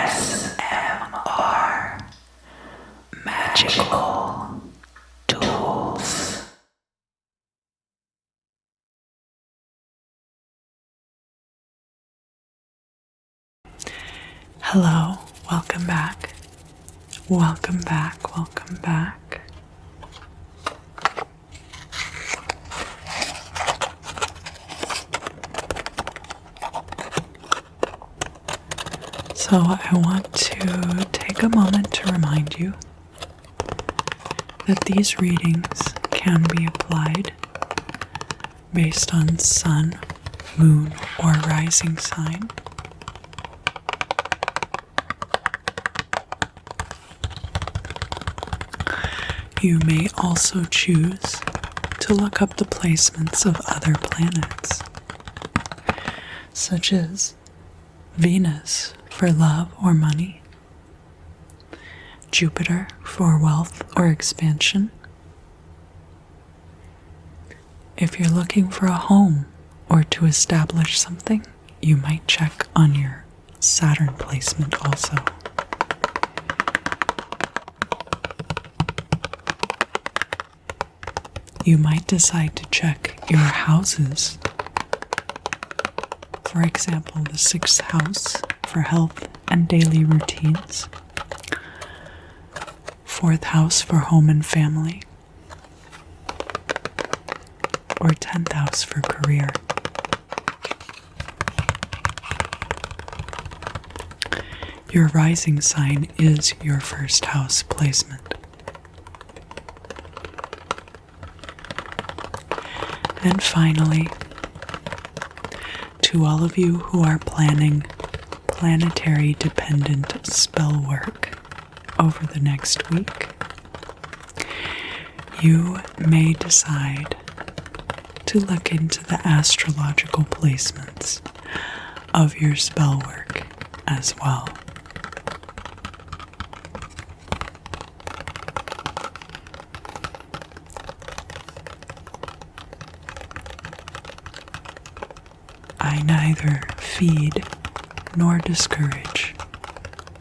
ASMR Magical Tools. Hello, welcome back. Welcome back, welcome back. So I want to take a moment to remind you that these readings can be applied based on sun, moon, or rising sign. You may also choose to look up the placements of other planets, such as Venus for love or money, Jupiter for wealth or expansion. If you're looking for a home or to establish something, you might check on your Saturn placement also. You might decide to check your houses. For example, the 6th house for health and daily routines, 4th house for home and family, or 10th house for career. Your rising sign is your 1st house placement. And finally, to all of you who are planning planetary dependent spell work over the next week, you may decide to look into the astrological placements of your spell work as well. I neither feed nor discourage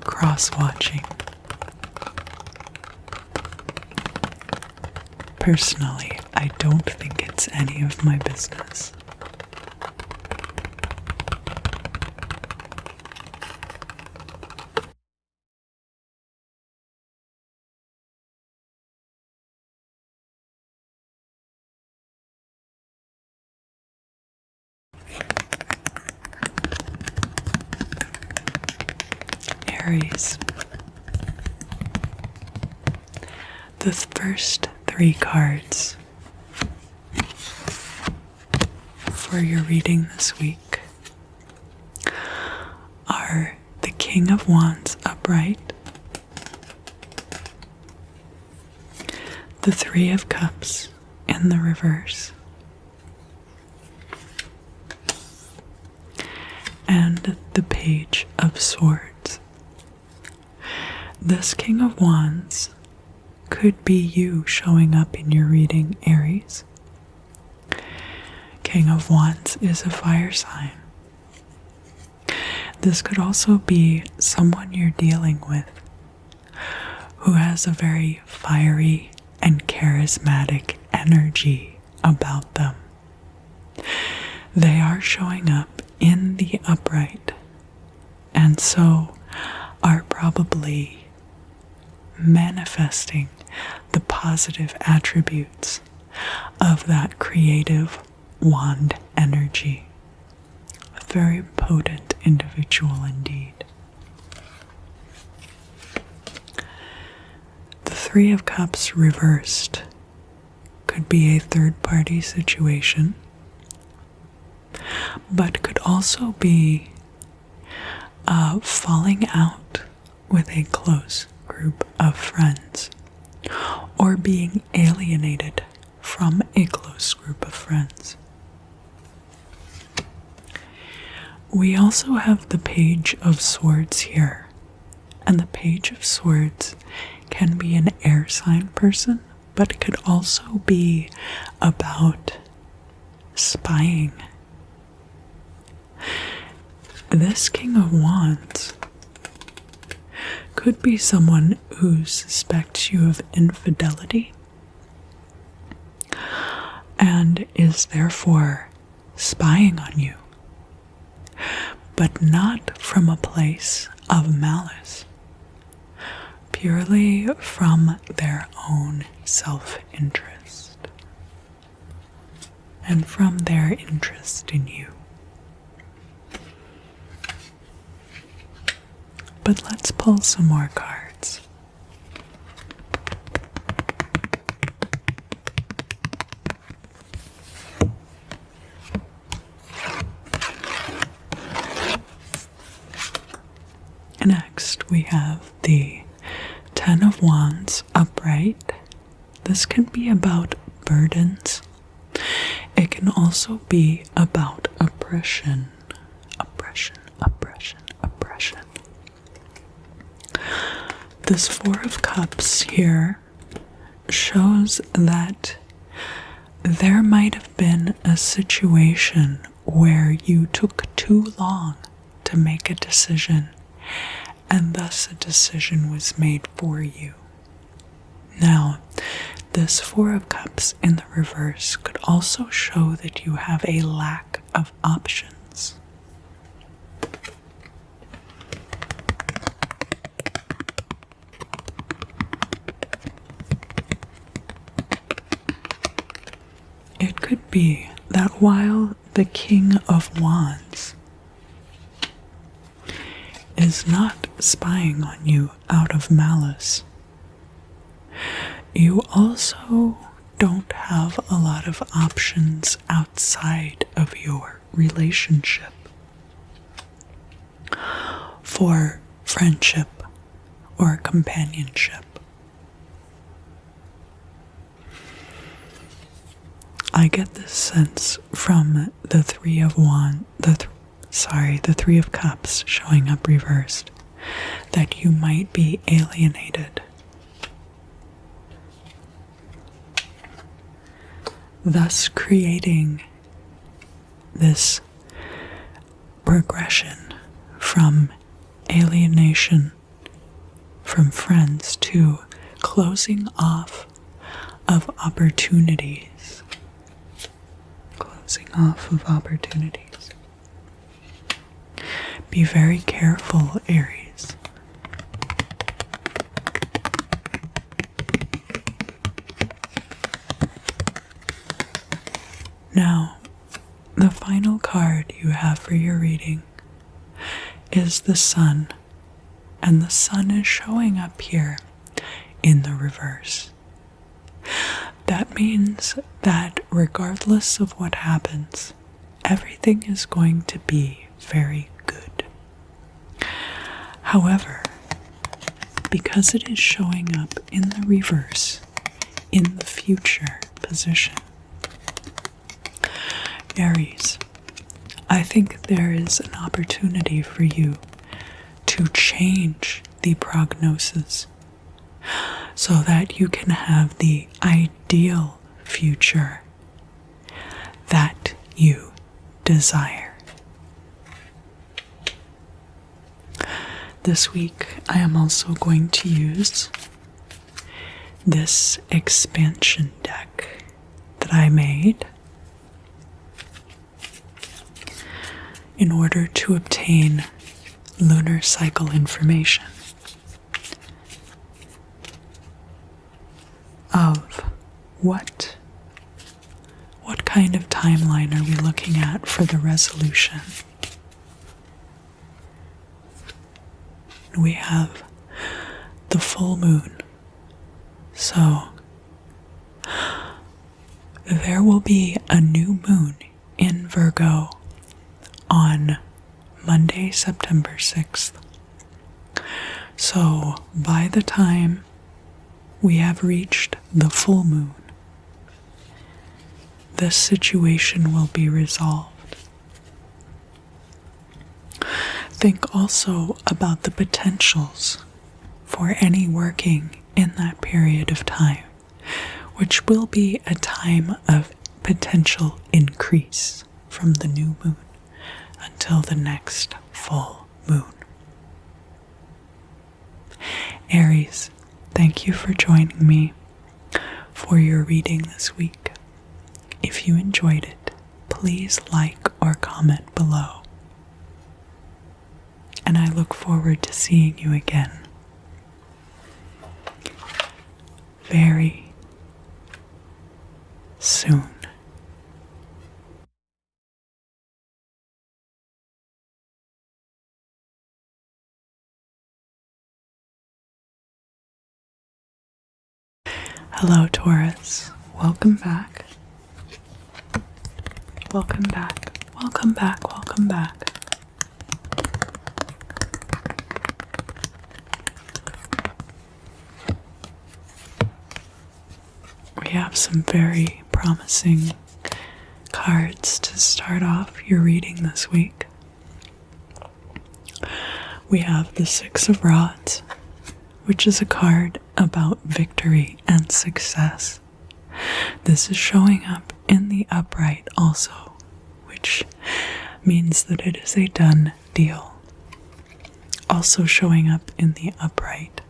cross-watching. Personally, I don't think it's any of my business. Aries. The first 3 cards for your reading this week are the King of Wands upright, the 3 of Cups in the reverse, and the Page of Swords. This King of Wands could be you showing up in your reading, Aries. King of Wands is a fire sign. This could also be someone you're dealing with who has a very fiery and charismatic energy about them. They are showing up in the upright, and so are probably manifesting the positive attributes of that creative wand energy. A very potent individual indeed. The 3 of Cups reversed could be a third-party situation, but could also be falling out with a close group of friends, or being alienated from a close group of friends. We also have the Page of Swords here, and the Page of Swords can be an air sign person, but it could also be about spying. This King of Wands could be someone who suspects you of infidelity and is therefore spying on you, but not from a place of malice, purely from their own self-interest and from their interest in you. But let's pull some more cards. Next, we have the Ten of Wands upright. This can be about burdens. It can also be about oppression. Oppression, oppression, oppression. This Four of Cups here shows that there might have been a situation where you took too long to make a decision, and thus a decision was made for you. Now, this Four of Cups in the reverse could also show that you have a lack of options. It could be that while the King of Wands is not spying on you out of malice, you also don't have a lot of options outside of your relationship for friendship or companionship. I get this sense from the Three of Cups showing up reversed that you might be alienated, thus creating this progression from alienation from friends to closing off of opportunities. Closing off of opportunities. Be very careful, Aries. Now, the final card you have for your reading is the Sun, and the Sun is showing up here in the reverse. That means that regardless of what happens, everything is going to be very good. However, because it is showing up in the reverse, in the future position, Aries, I think there is an opportunity for you to change the prognosis so that you can have the ideal future that you desire. This week, I am also going to use this expansion deck that I made in order to obtain lunar cycle information of what kind of timeline are we looking at for the resolution. We have the full moon, so there will be a new moon in Virgo on Monday, September 6th. So by the time we have reached the full moon, this situation will be resolved. Think also about the potentials for any working in that period of time, which will be a time of potential increase from the new moon until the next full moon. Aries, thank you for joining me for your reading this week. If you enjoyed it, please like or comment below. And I look forward to seeing you again very soon. Hello, Taurus. Welcome back. Welcome back. Welcome back. Welcome back. We have some very promising cards to start off your reading this week. We have the Six of Rods, which is a card about victory and success. This is showing up in the upright also, which means that it is a done deal. Also showing up in the upright,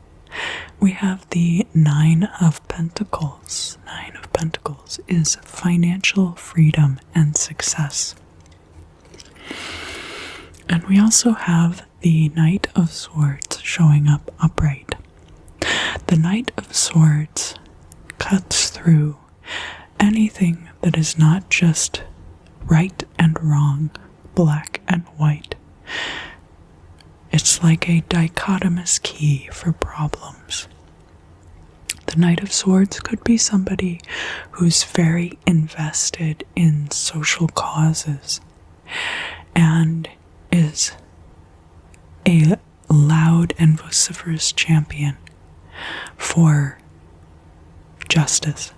we have the Nine of Pentacles. Nine of Pentacles is financial freedom and success. And we also have the Knight of Swords showing up upright. The Knight of Swords cuts through anything that is not just right and wrong, black and white. It's like a dichotomous key for problems. The Knight of Swords could be somebody who's very invested in social causes and is a loud and vociferous champion for justice.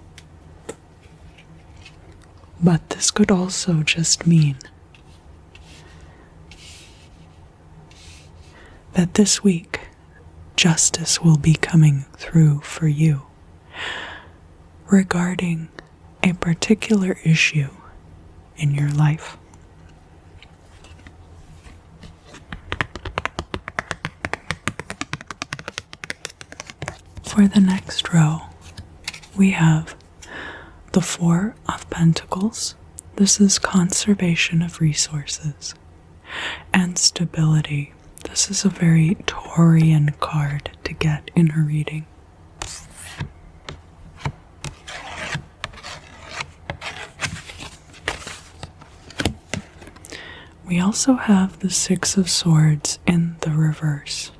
But this could also just mean that this week justice will be coming through for you regarding a particular issue in your life. For the next row, we have the Four of Pentacles. This is conservation of resources and stability. This is a very Taurian card to get in a reading. We also have the Six of Swords in the reverse.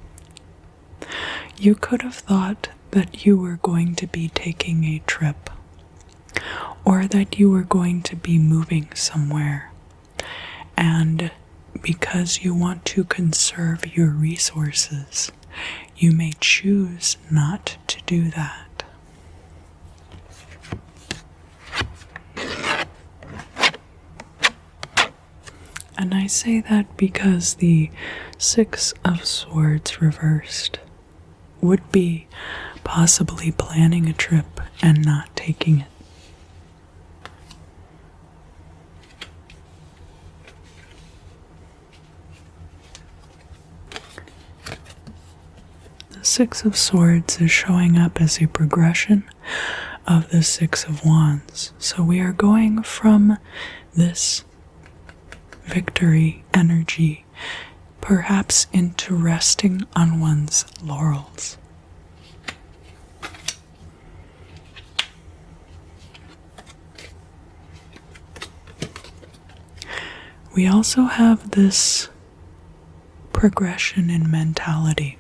You could have thought that you were going to be taking a trip, or that you were going to be moving somewhere, and because you want to conserve your resources, you may choose not to do that. And I say that because the Six of Swords reversed would be possibly planning a trip and not taking it. The Six of Swords is showing up as a progression of the Six of Wands. So we are going from this victory energy perhaps into resting on one's laurels. We also have this progression in mentality.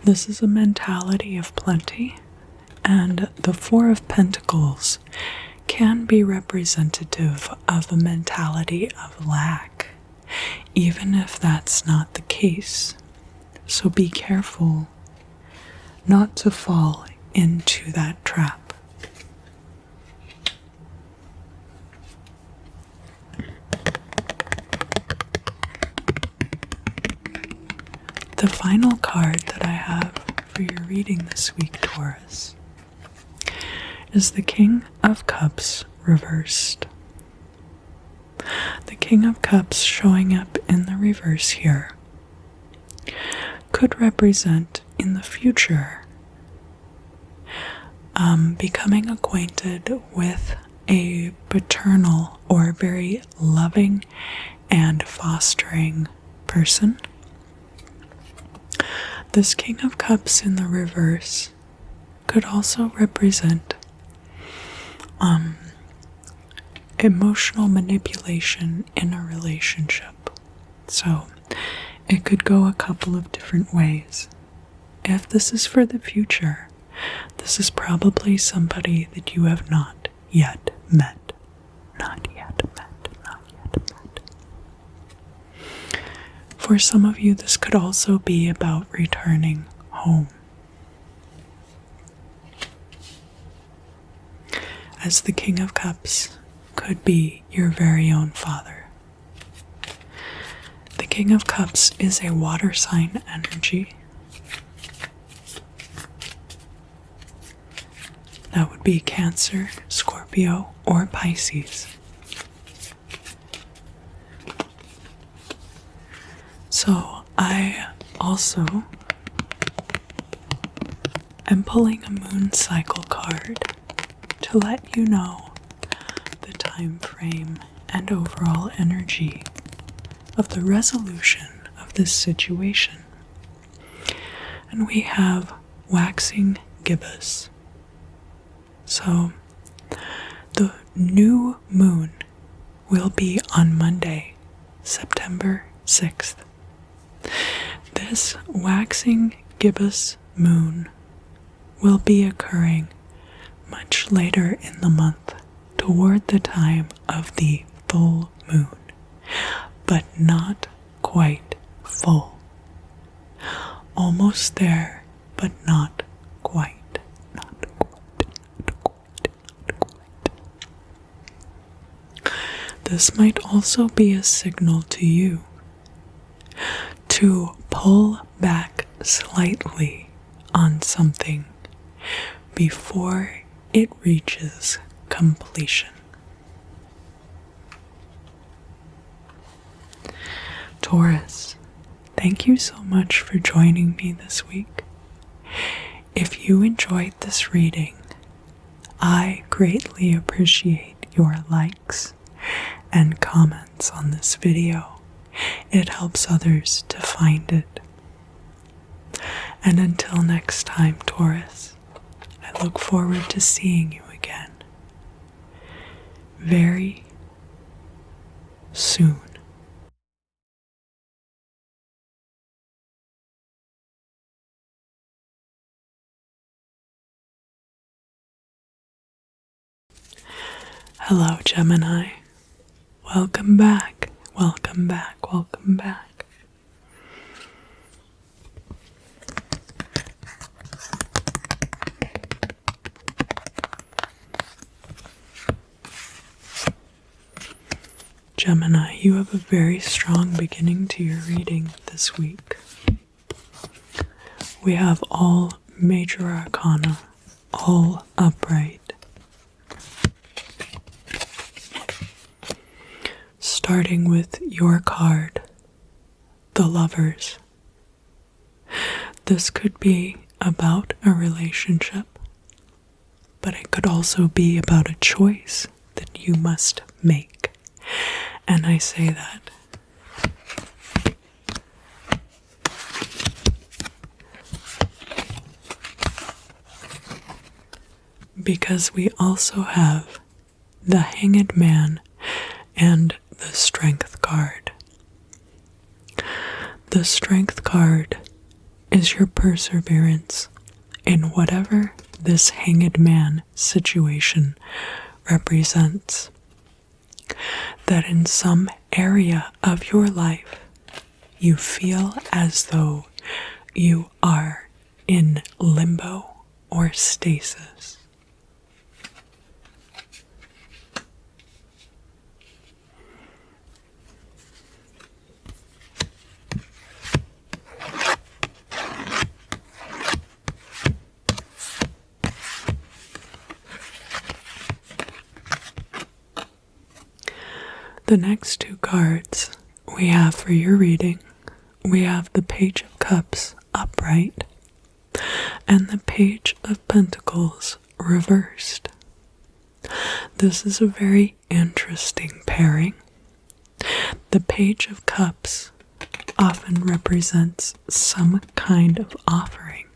This is a mentality of plenty, and the Four of Pentacles can be representative of a mentality of lack, even if that's not the case. So be careful not to fall into that trap. The final card that I have for your reading this week, Taurus, is the King of Cups reversed. The King of Cups showing up in the reverse here could represent in the future, becoming acquainted with a paternal or very loving and fostering person. This King of Cups in the reverse could also represent emotional manipulation in a relationship. So it could go a couple of different ways. If this is for the future, this is probably somebody that you have not yet met. Not yet met. Not yet met. For some of you, this could also be about returning home. As the King of Cups could be your very own father. The King of Cups is a water sign energy. That would be Cancer, Scorpio, or Pisces. So I also am pulling a moon cycle card to let you know the time frame and overall energy of the resolution of this situation. And we have waxing gibbous. So the new moon will be on Monday, September 6th. This waxing gibbous moon will be occurring much later in the month, toward the time of the full moon, but not quite full. Almost there, but not quite. This might also be a signal to you to pull back slightly on something before it reaches completion. Taurus, thank you so much for joining me this week. If you enjoyed this reading, I greatly appreciate your likes and comments on this video. It helps others to find it. And until next time, Taurus, I look forward to seeing you again very soon. Hello, Gemini. Welcome back, welcome back, welcome back. Gemini, you have a very strong beginning to your reading this week. We have all major arcana, all upright. Starting with your card, the Lovers. This could be about a relationship, but it could also be about a choice that you must make. And I say that because we also have the Hanged Man and the Strength card. The Strength card is your perseverance in whatever this Hanged Man situation represents. That in some area of your life, you feel as though you are in limbo or stasis. The next two cards we have for your reading, we have the Page of Cups upright and the Page of Pentacles reversed. This is a very interesting pairing. The Page of Cups often represents some kind of offering.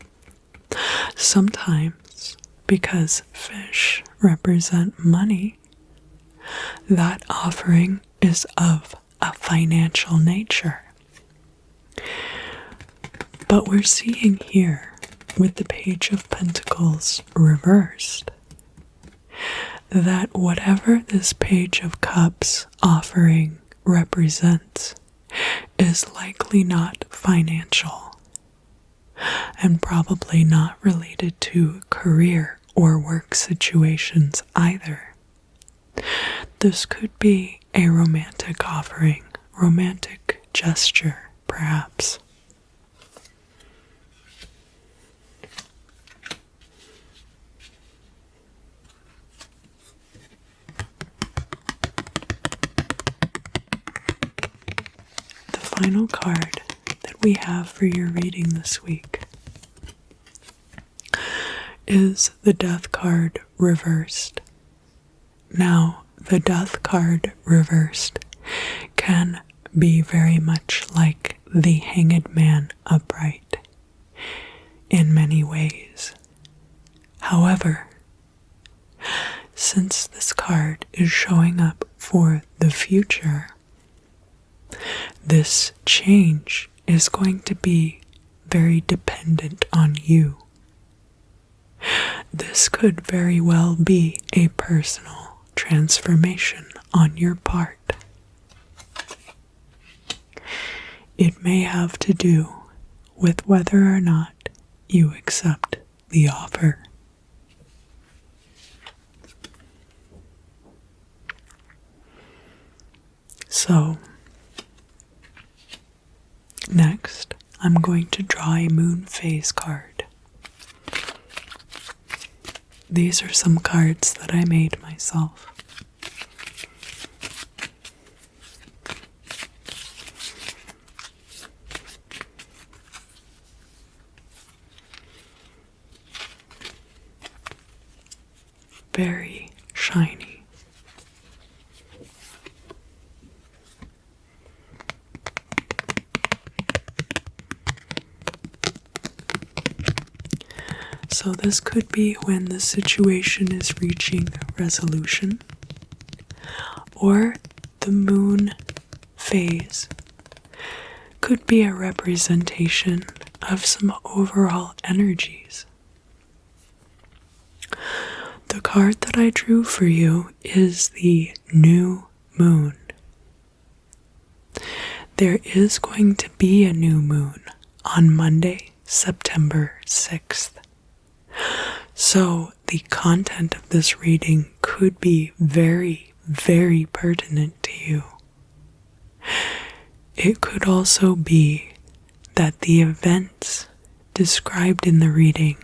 Sometimes, because fish represent money, that offering is of a financial nature. But we're seeing here, with the Page of Pentacles reversed, that whatever this Page of Cups offering represents is likely not financial, and probably not related to career or work situations either. This could be a romantic offering, romantic gesture, perhaps. The final card that we have for your reading this week is the Death card reversed. Now, the Death card reversed can be very much like the Hanged Man upright in many ways. However, since this card is showing up for the future, this change is going to be very dependent on you. This could very well be a personal transformation on your part. It may have to do with whether or not you accept the offer. So, next, I'm going to draw a moon phase card. These are some cards that I made myself. Very shiny. So this could be when the situation is reaching resolution, or the moon phase could be a representation of some overall energies. The card that I drew for you is the new moon. There is going to be a new moon on Monday, September 6th. So the content of this reading could be very, very pertinent to you. It could also be that the events described in the reading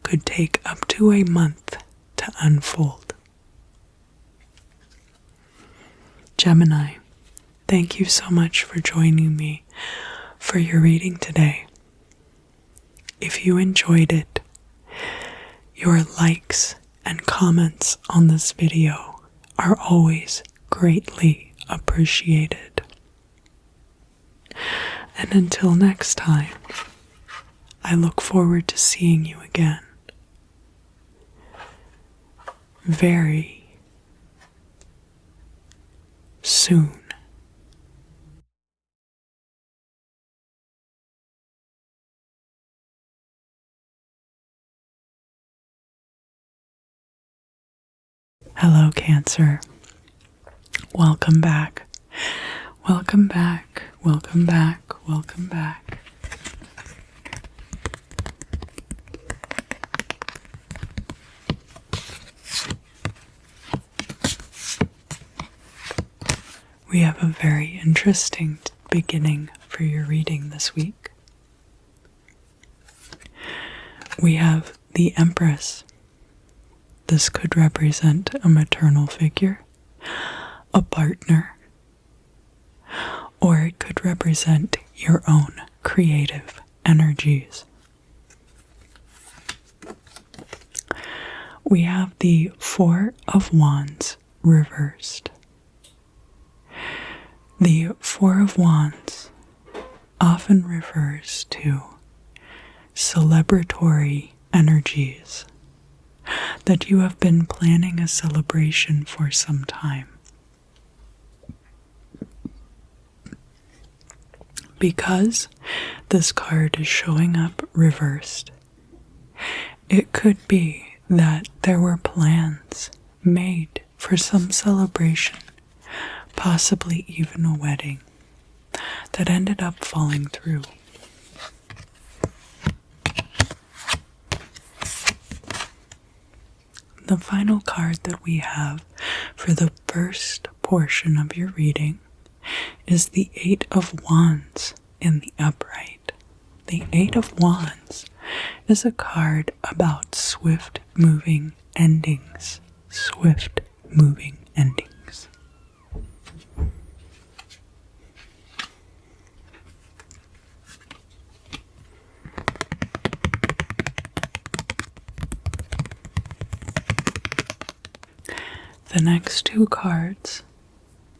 could take up to a month to unfold. Gemini, thank you so much for joining me for your reading today. If you enjoyed it, your likes and comments on this video are always greatly appreciated. And until next time, I look forward to seeing you again very soon. Hello, Cancer. Welcome back. Welcome back. Welcome back. Welcome back. We have a very interesting beginning for your reading this week. We have the Empress. This could represent a maternal figure, a partner, or it could represent your own creative energies. we have the Four of Wands reversed. The Four of Wands often refers to celebratory energies, that you have been planning a celebration for some time. Because this card is showing up reversed, it could be that there were plans made for some celebration, possibly even a wedding, that ended up falling through. The final card that we have for the first portion of your reading is the Eight of Wands in the upright. The Eight of Wands is a card about swift moving endings. Swift moving endings. The next two cards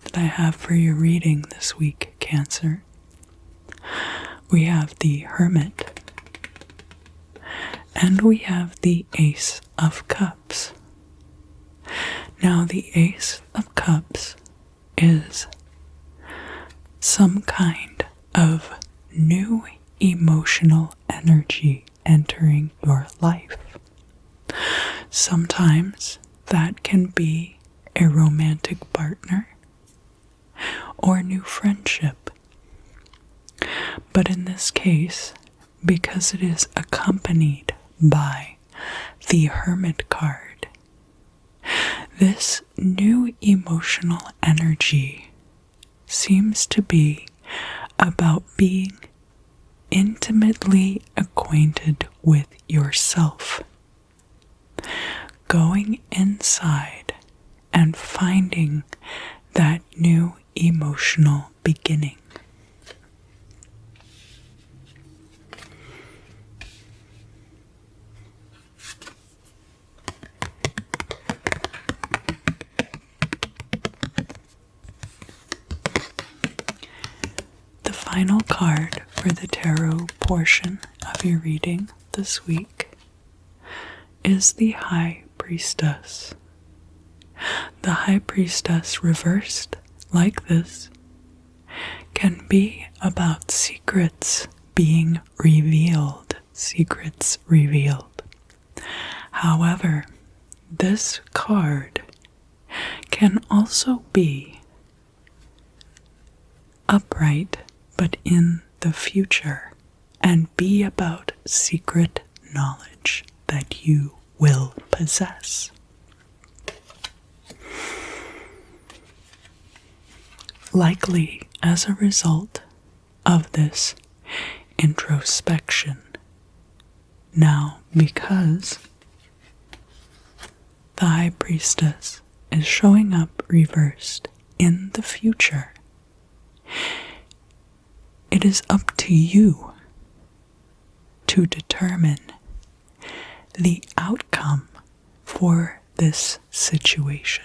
that I have for your reading this week, Cancer, we have the Hermit and we have the Ace of Cups. Now, the Ace of Cups is some kind of new emotional energy entering your life. Sometimes that can be a romantic partner or new friendship. But in this case, because it is accompanied by the Hermit card, this new emotional energy seems to be about being intimately acquainted with yourself, going inside and finding that new emotional beginning. The final card for the tarot portion of your reading this week is the High Priestess. The High Priestess reversed like this can be about secrets being revealed. Secrets revealed. However, this card can also be upright but in the future and be about secret knowledge that you will possess. Likely as a result of this introspection. Now, because the High Priestess is showing up reversed in the future, it is up to you to determine the outcome for this situation.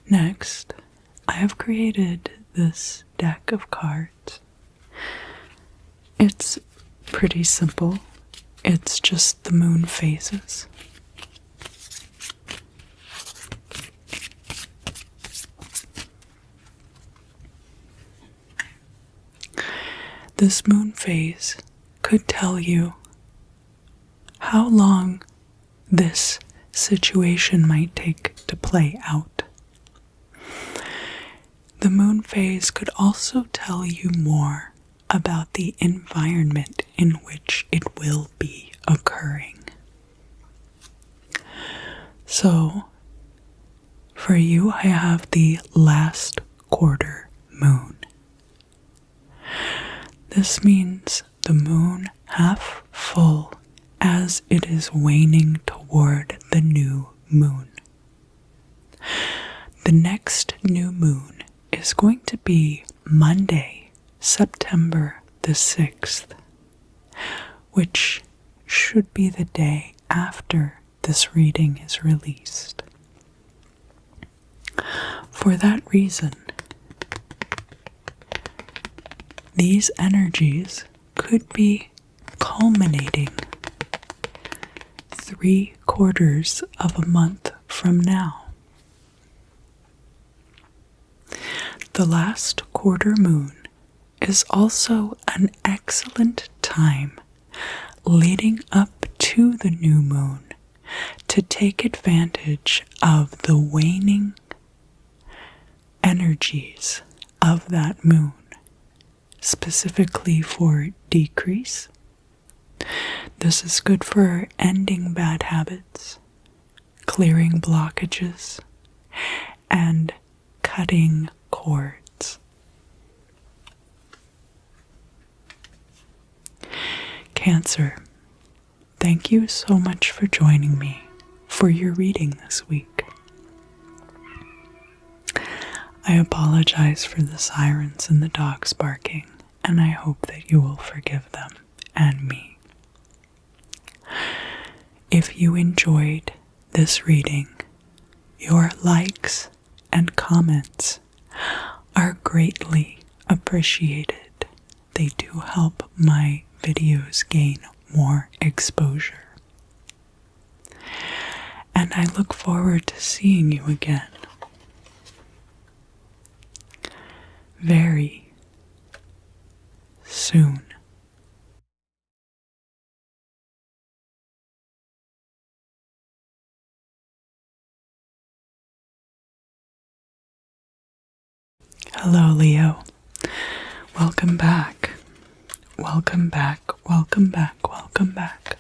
Next, I have created this deck of cards. It's pretty simple. It's just the moon phases. This moon phase could tell you how long this situation might take to play out. The moon phase could also tell you more about the environment in which it will be occurring. So, for you, I have the last quarter moon. This means the moon half full as it is waning toward the new moon. The next new moon is going to be Monday, September the 6th, which should be the day after this reading is released. For that reason, these energies could be culminating 3/4 of a month from now. The last quarter moon is also an excellent time leading up to the new moon to take advantage of the waning energies of that moon, specifically for decrease. This is good for ending bad habits, clearing blockages, and cutting cords. Cancer, thank you so much for joining me for your reading this week. I apologize for the sirens and the dogs barking, and I hope that you will forgive them and me. If you enjoyed this reading, your likes and comments are greatly appreciated. They do help my videos gain more exposure. And I look forward to seeing you again very soon. Hello, Leo. Welcome back. Welcome back. Welcome back. Welcome back.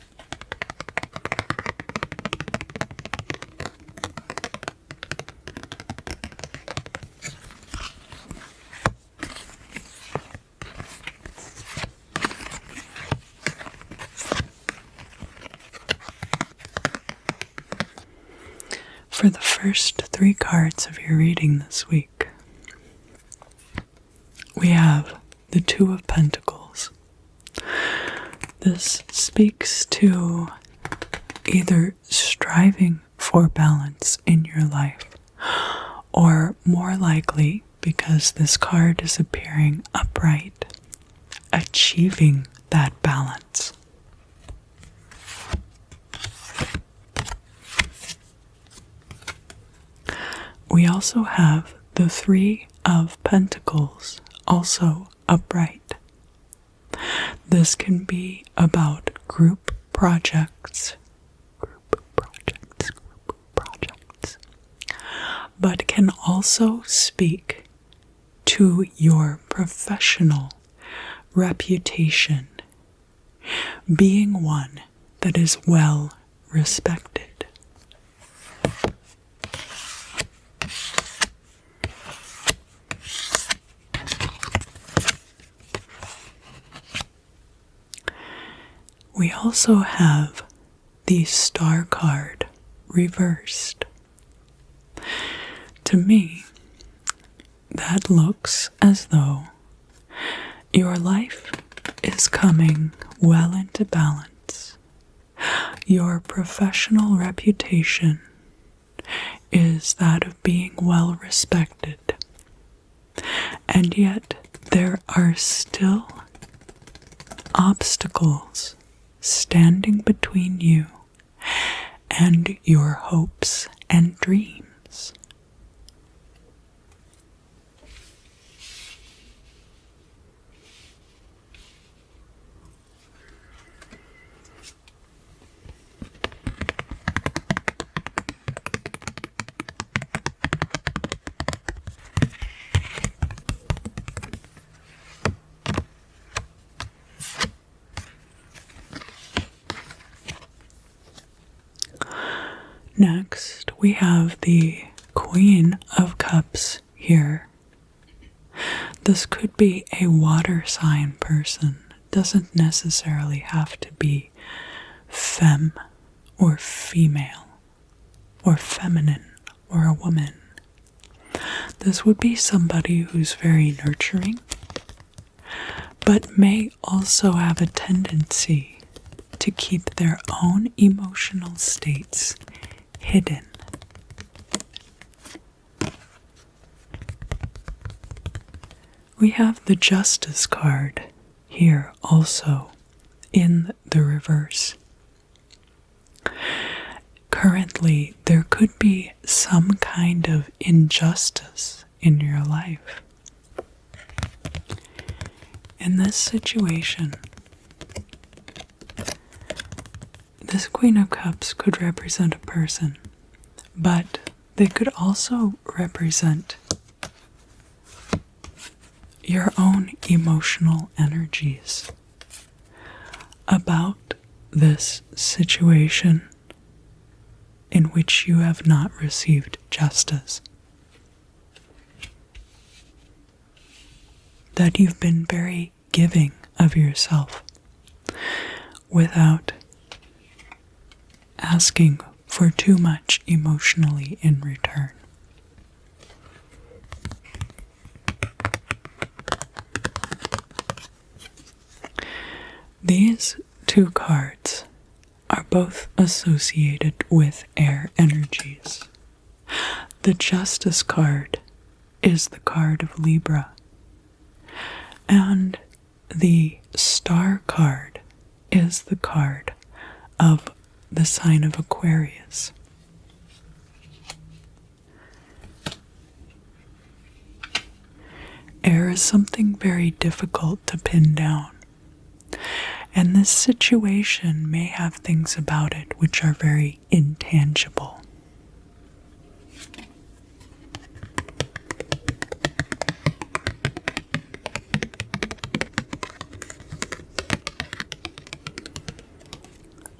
For the first 3 cards of your reading this week, we have the Two of Pentacles. This speaks to either striving for balance in your life, or more likely, because this card is appearing upright, achieving that balance. We also have the Three of Pentacles, also upright. This can be about group projects, but can also speak to your professional reputation, being one that is well respected. We also have the Star card reversed. To me, that looks as though your life is coming well into balance. Your professional reputation is that of being well respected. And yet, there are still obstacles standing between you and your hopes and dreams. Next, we have the Queen of Cups here. This could be a water sign person. Doesn't necessarily have to be femme or female or feminine or a woman. This would be somebody who's very nurturing, but may also have a tendency to keep their own emotional states hidden. We have the Justice card here also in the reverse. Currently, there could be some kind of injustice in your life. In this situation, this Queen of Cups could represent a person, but they could also represent your own emotional energies about this situation in which you have not received justice. That you've been very giving of yourself without asking for too much emotionally in return. These two cards are both associated with air energies. The Justice card is the card of Libra, and the Star card is the card of the sign of Aquarius. Air is something very difficult to pin down. And this situation may have things about it which are very intangible.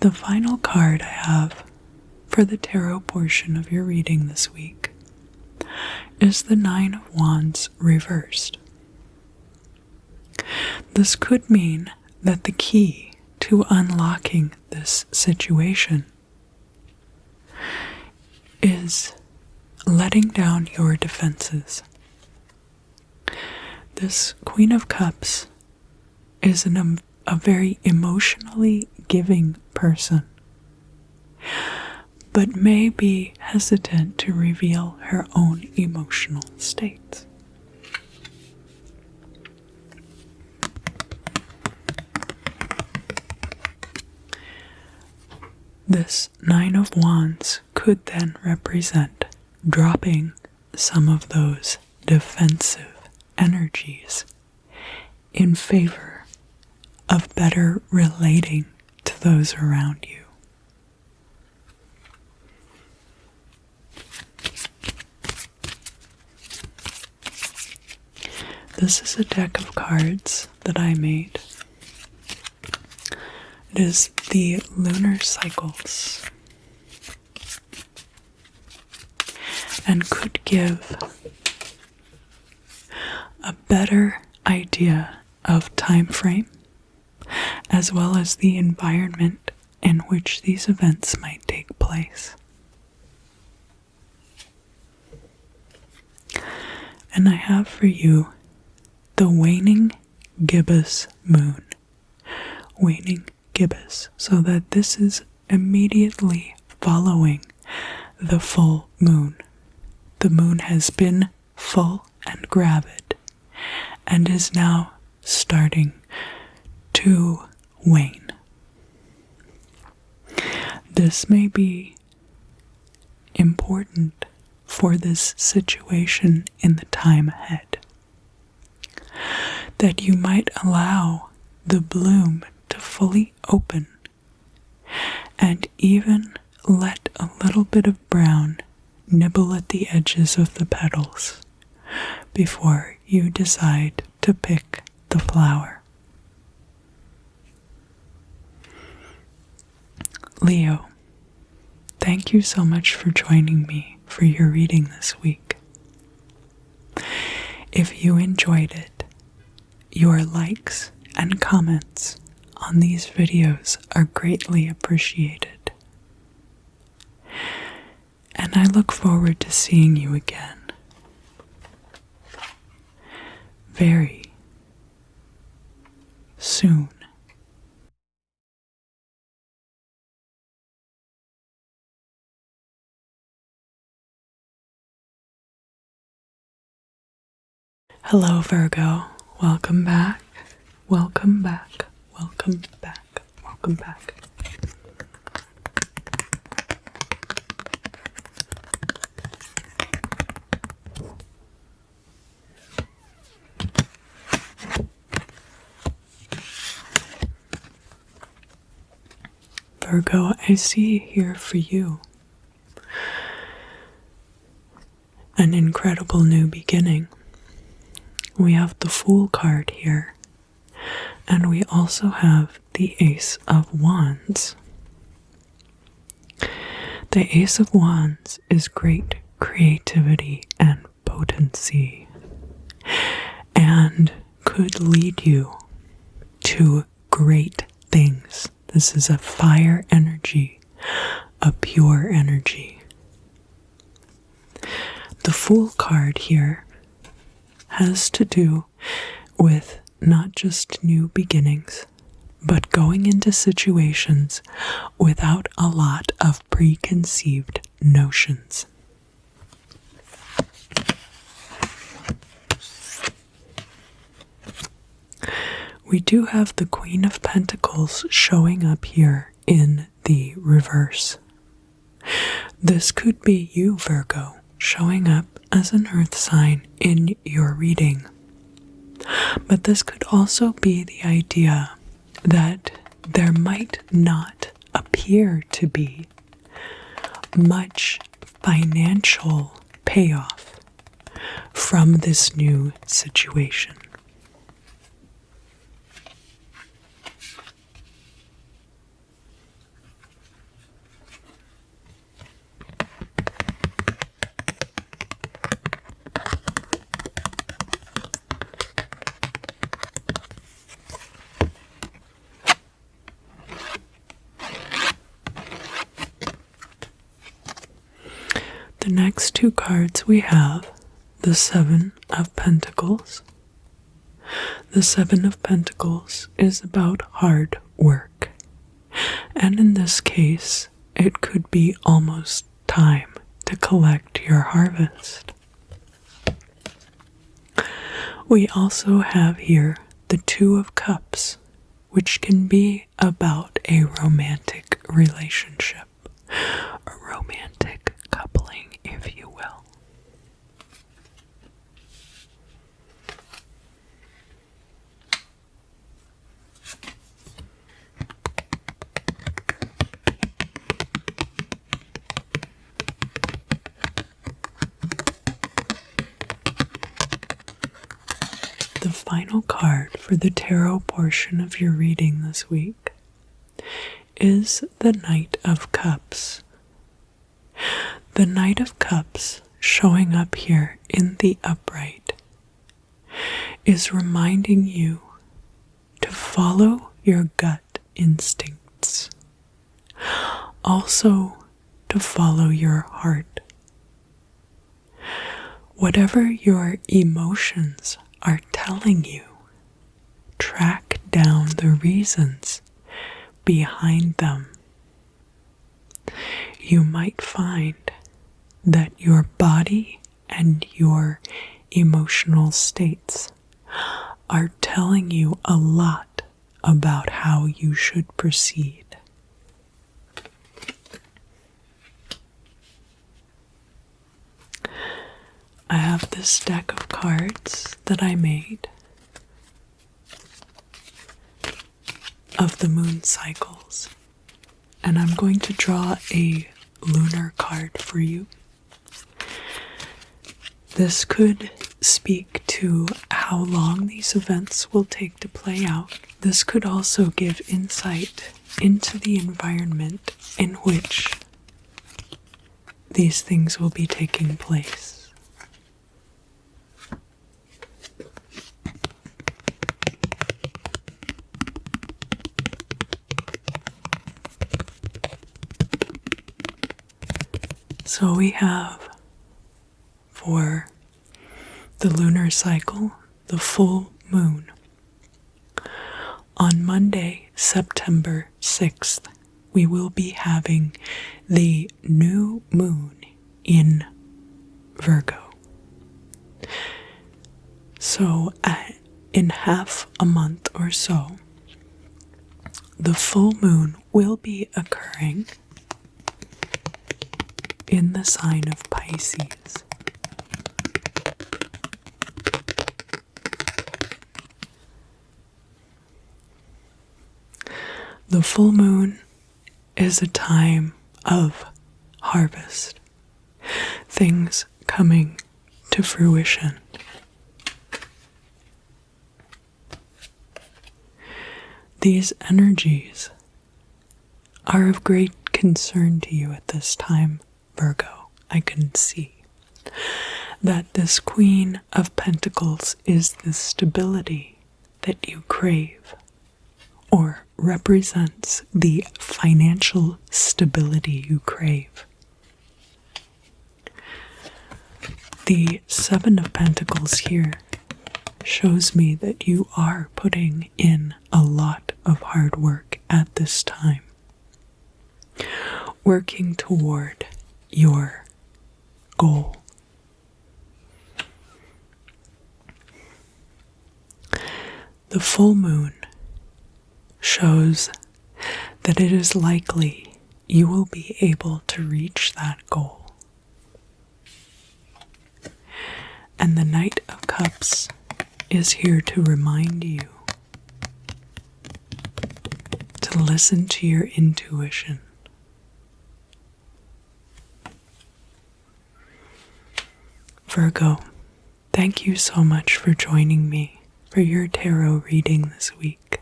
The final card I have for the tarot portion of your reading this week is the Nine of Wands reversed. This could mean that the key to unlocking this situation is letting down your defenses. This Queen of Cups is a very emotionally giving person, but may be hesitant to reveal her own emotional states. This Nine of Wands could then represent dropping some of those defensive energies in favor of better relating to those around you. This is a deck of cards that I made. It is the lunar cycles and could give a better idea of time frame as well as the environment in which these events might take place. And I have for you the waning gibbous moon. Waning gibbous, so that this is immediately following the full moon. The moon has been full and gravid and is now starting to wane. This may be important for this situation in the time ahead, that you might allow the bloom to fully open and even let a little bit of brown nibble at the edges of the petals before you decide to pick the flower. Leo, thank you so much for joining me for your reading this week. If you enjoyed it, your likes and comments on these videos are greatly appreciated. And I look forward to seeing you again very, soon. Hello, Virgo. Welcome back. Welcome back. Welcome back. Welcome back. Virgo, I see here for you an incredible new beginning. We have the Fool card here, and we also have the Ace of Wands. The Ace of Wands is great creativity and potency, and could lead you to great things. This is a fire energy, a pure energy. The Fool card here has to do with not just new beginnings, but going into situations without a lot of preconceived notions. We do have the Queen of Pentacles showing up here in the reverse. This could be you, Virgo, showing up as an earth sign in your reading. But this could also be the idea that there might not appear to be much financial payoff from this new situation. The next two cards we have the Seven of Pentacles. The Seven of Pentacles is about hard work, and in this case, it could be almost time to collect your harvest. We also have here the Two of Cups, which can be about a romantic relationship, a romantic coupling, if you will. The final card for the tarot portion of your reading this week is the Knight of Cups. The Knight of Cups, showing up here in the upright, is reminding you to follow your gut instincts. Also, to follow your heart. Whatever your emotions are telling you, track down the reasons behind them. You might find that your body and your emotional states are telling you a lot about how you should proceed. I have this deck of cards that I made of the moon cycles, and I'm going to draw a lunar card for you. This could speak to how long these events will take to play out. This could also give insight into the environment in which these things will be taking place. So we have, for the lunar cycle, the full moon on Monday, September 6th, we will be having the new moon in Virgo. So, in half a month or so, the full moon will be occurring in the sign of Pisces. The full moon is a time of harvest, things coming to fruition. These energies are of great concern to you at this time, Virgo. I can see that this Queen of Pentacles is the stability that you crave, or represents the financial stability you crave. The Seven of Pentacles here shows me that you are putting in a lot of hard work at this time, working toward your goal. The full moon shows that it is likely you will be able to reach that goal. And the Knight of Cups is here to remind you to listen to your intuition. Virgo, thank you so much for joining me for your tarot reading this week.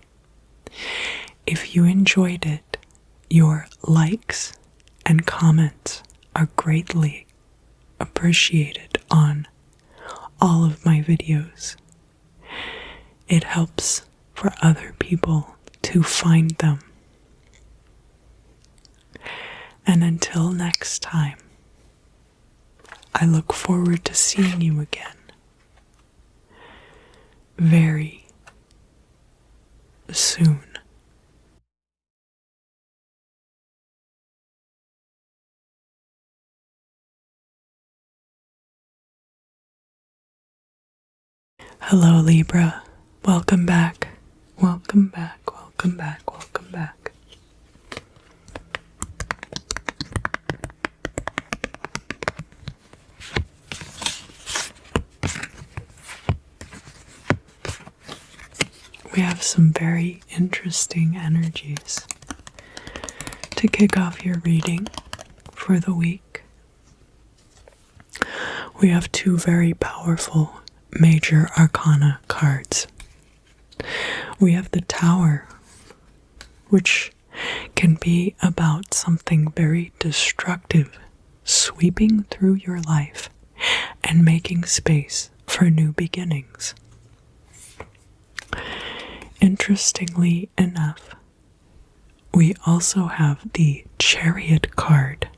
If you enjoyed it, your likes and comments are greatly appreciated on all of my videos. It helps for other people to find them. And until next time, I look forward to seeing you again very soon. Hello, Libra. Welcome back. Welcome back. Welcome back. Welcome back. We have some very interesting energies to kick off your reading for the week. We have two very powerful major arcana cards. We have the Tower, which can be about something very destructive sweeping through your life and making space for new beginnings. Interestingly enough, we also have the Chariot card.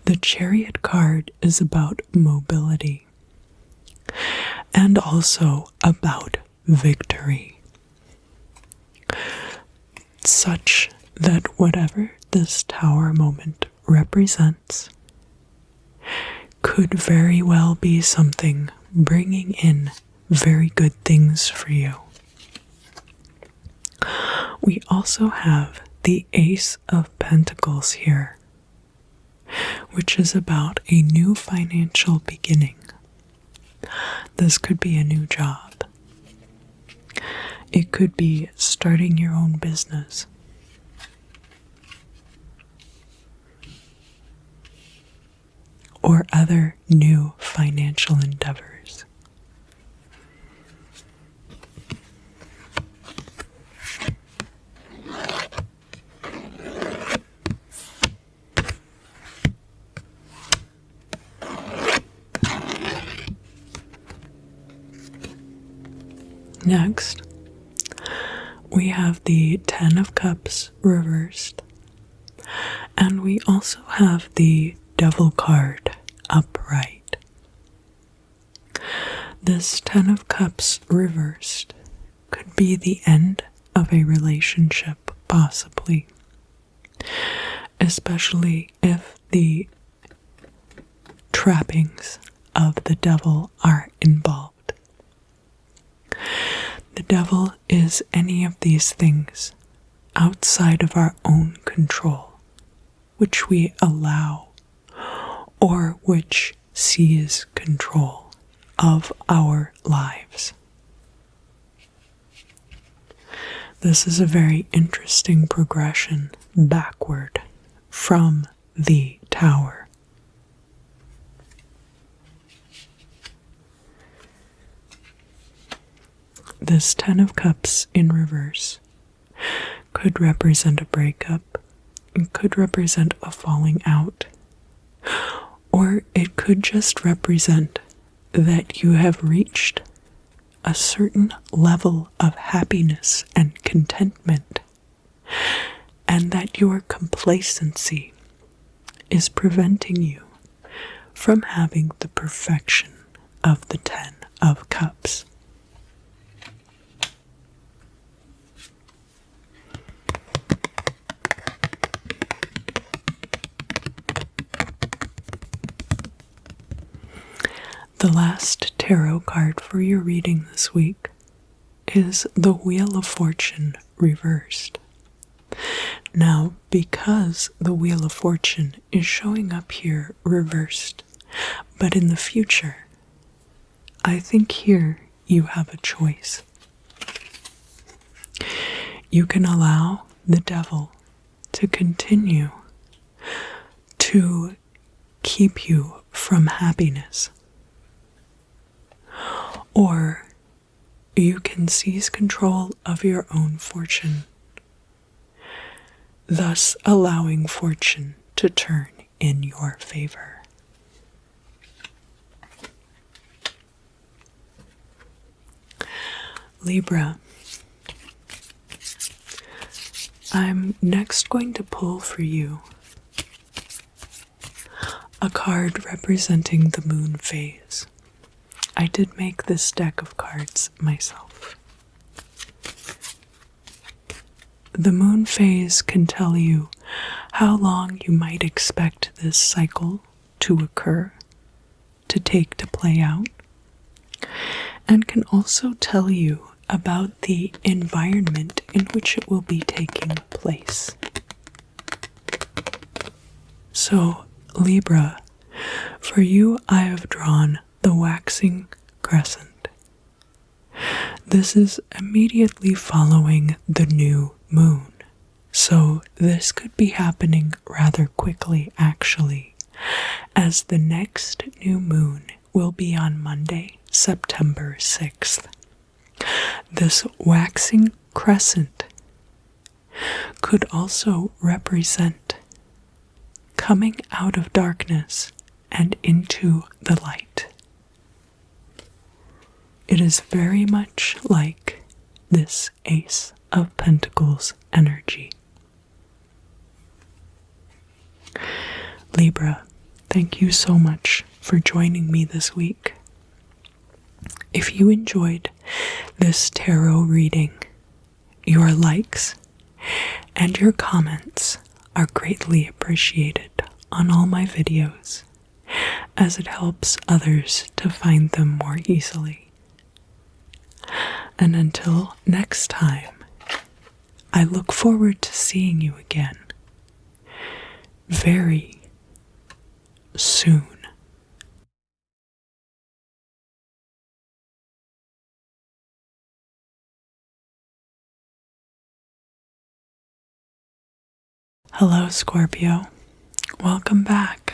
The Chariot card is about mobility and also about victory, such that whatever this Tower moment represents could very well be something bringing in very good things for you. We also have the Ace of Pentacles here, which is about a new financial beginning. This could be a new job. It could be starting your own business. Or other new financial endeavors. Next, we have the Ten of Cups reversed, and we also have the Devil card upright. This Ten of Cups reversed could be the end of a relationship, possibly, especially if the trappings of the devil are involved. The devil is any of these things outside of our own control, which we allow, or which seize control of our lives. This is a very interesting progression backward from the Tower. This Ten of Cups in reverse could represent a breakup, it could represent a falling out, or it could just represent that you have reached a certain level of happiness and contentment, and that your complacency is preventing you from having the perfection of the Ten of Cups. The last tarot card for your reading this week is the Wheel of Fortune reversed. Now, because the Wheel of Fortune is showing up here reversed, but in the future, I think here you have a choice. You can allow the devil to continue to keep you from happiness, or you can seize control of your own fortune, thus allowing fortune to turn in your favor. Libra, I'm next going to pull for you a card representing the moon phase. I did make this deck of cards myself. The moon phase can tell you how long you might expect this cycle to occur, to take to play out, and can also tell you about the environment in which it will be taking place. So, Libra, for you I have drawn the waxing crescent. This is immediately following the new moon, so this could be happening rather quickly actually, as the next new moon will be on Monday, September 6th. This waxing crescent could also represent coming out of darkness and into the light. It is very much like this Ace of Pentacles energy. Libra, thank you so much for joining me this week. If you enjoyed this tarot reading, your likes and your comments are greatly appreciated on all my videos, as it helps others to find them more easily. And until next time, I look forward to seeing you again very soon. Hello, Scorpio. Welcome back.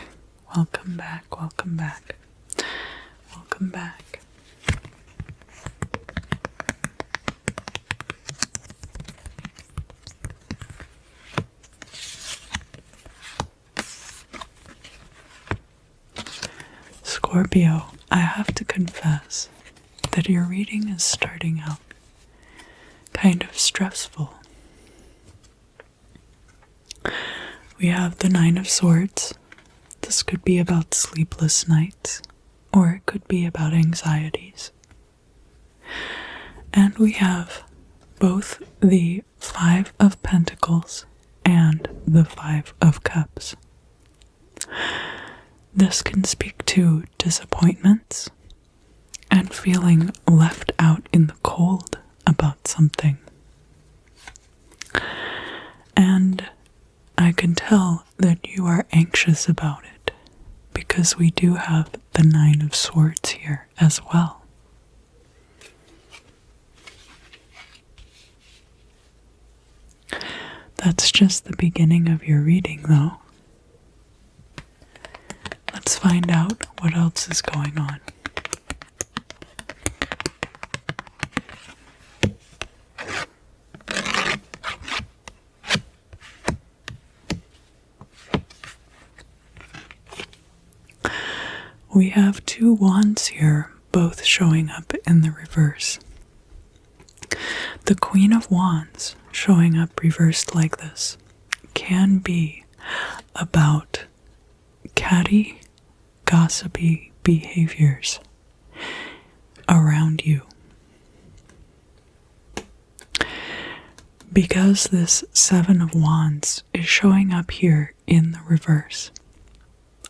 Welcome back. Welcome back. Welcome back. Scorpio, I have to confess that your reading is starting out kind of stressful. We have the Nine of Swords. This could be about sleepless nights, or it could be about anxieties. And we have both the Five of Pentacles and the Five of Cups. This can speak to disappointments and feeling left out in the cold about something. And I can tell that you are anxious about it because we do have the Nine of Swords here as well. That's just the beginning of your reading, though. Let's find out what else is going on. We have two wands here, both showing up in the reverse. The Queen of Wands showing up reversed like this can be about catty, gossipy behaviors around you. Because this Seven of Wands is showing up here in the reverse,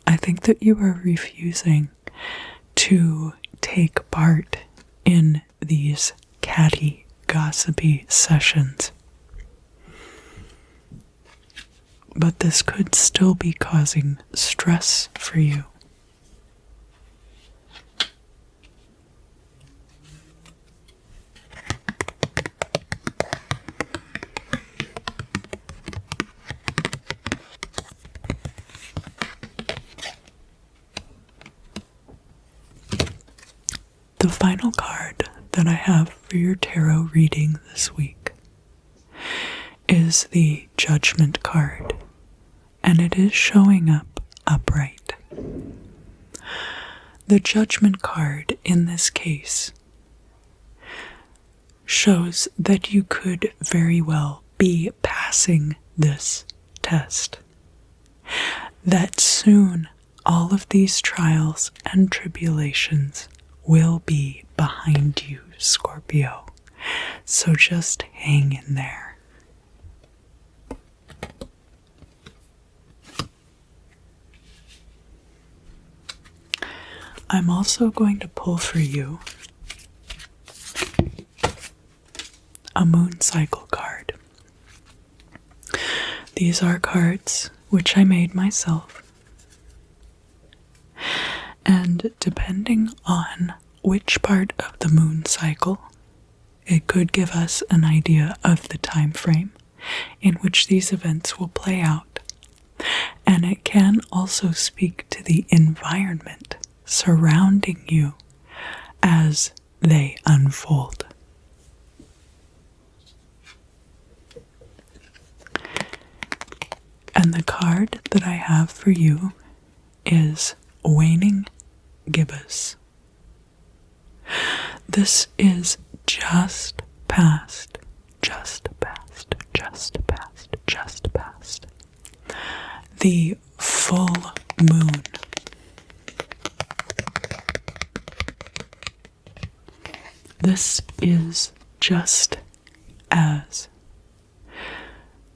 I think that you are refusing to take part in these catty, gossipy sessions. But this could still be causing stress for you. The final card that I have for your tarot reading this week is the Judgment card, and it is showing up upright. The Judgment card in this case shows that you could very well be passing this test, that soon all of these trials and tribulations will be behind you, Scorpio. So just hang in there. I'm also going to pull for you a moon cycle card. These are cards which I made myself. And depending on which part of the moon cycle, it could give us an idea of the time frame in which these events will play out. And it can also speak to the environment surrounding you as they unfold. And the card that I have for you is Waning Gibbous. This is just past the full moon. This is just as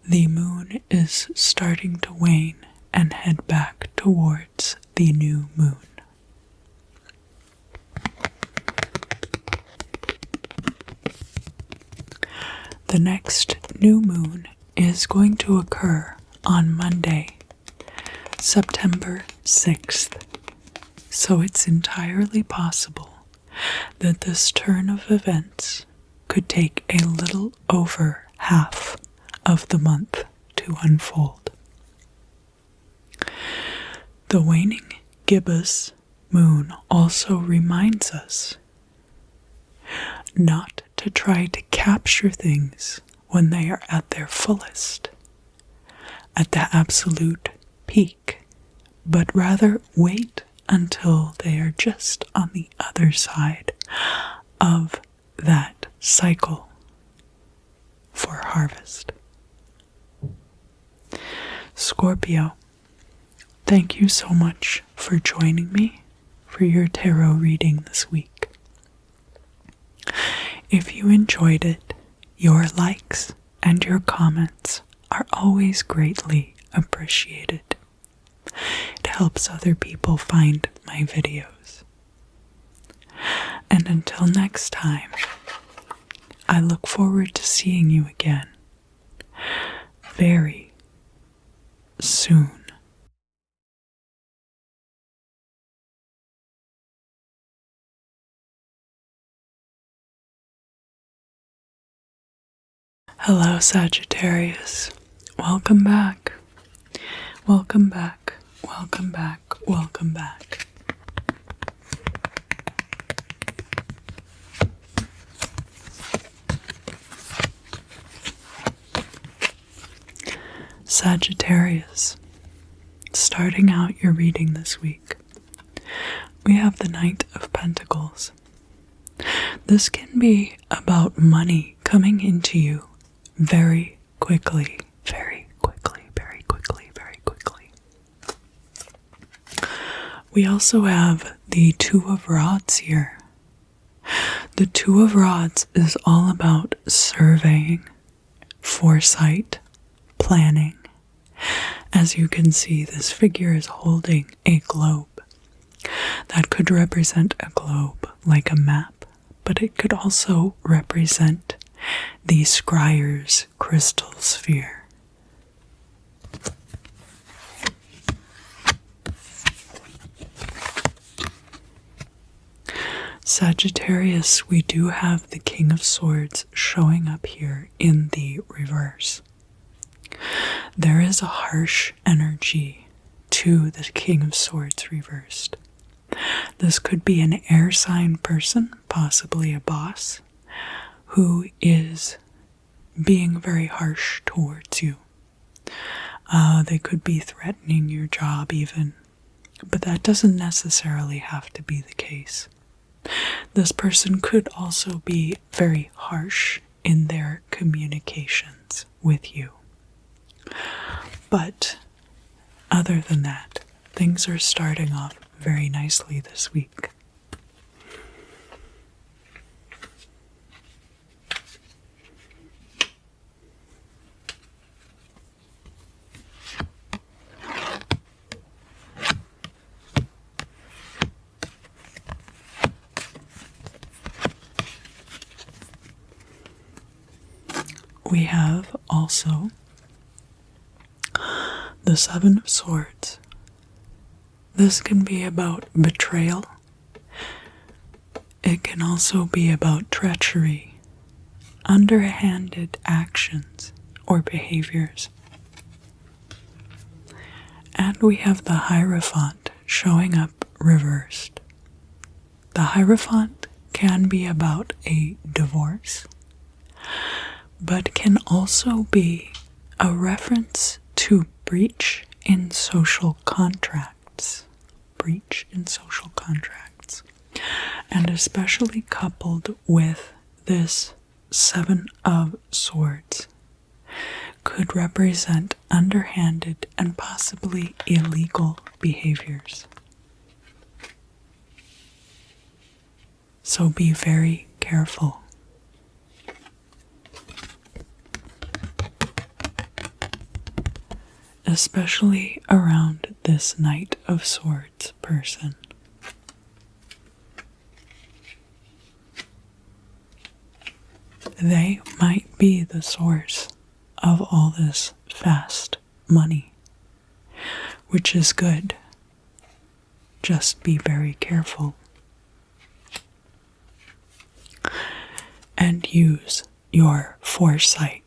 the moon is starting to wane and head back towards the new moon. The next new moon is going to occur on Monday, September 6th. So it's entirely possible that this turn of events could take a little over half of the month to unfold. The waning gibbous moon also reminds us not to try to capture things when they are at their fullest, at the absolute peak, but rather wait until they are just on the other side of that cycle for harvest. Scorpio, thank you so much for joining me for your tarot reading this week. If you enjoyed it, Your likes and your comments are always greatly appreciated. It helps other people find my videos. And until next time, I look forward to seeing you again very soon. Hello, Sagittarius. Welcome back. Welcome back. Welcome back. Welcome back. Sagittarius, starting out your reading this week, we have the Knight of Pentacles. This can be about money coming into you very quickly, very quickly, very quickly, very quickly. We also have the Two of Rods here. The Two of Rods is all about surveying, foresight, planning. As you can see, this figure is holding a globe. That could represent a globe like a map, but it could also represent the scryer's crystal sphere. Sagittarius, we do have the King of Swords showing up here in the reverse. There is a harsh energy to the King of Swords reversed. This could be an air sign person, possibly a boss, who is being very harsh towards you. They could be threatening your job even, but that doesn't necessarily have to be the case. This person could also be very harsh in their communications with you. But other than that, things are starting off very nicely this week. We have also the Seven of Swords. This can be about betrayal. It can also be about treachery, underhanded actions or behaviors. And we have the Hierophant showing up reversed. The Hierophant can be about a divorce, but can also be a reference to breach in social contracts. Breach in social contracts. And especially coupled with this Seven of Swords could represent underhanded and possibly illegal behaviors. So be very careful. Especially around this Knight of Swords person. They might be the source of all this fast money, which is good. Just be very careful. And use your foresight.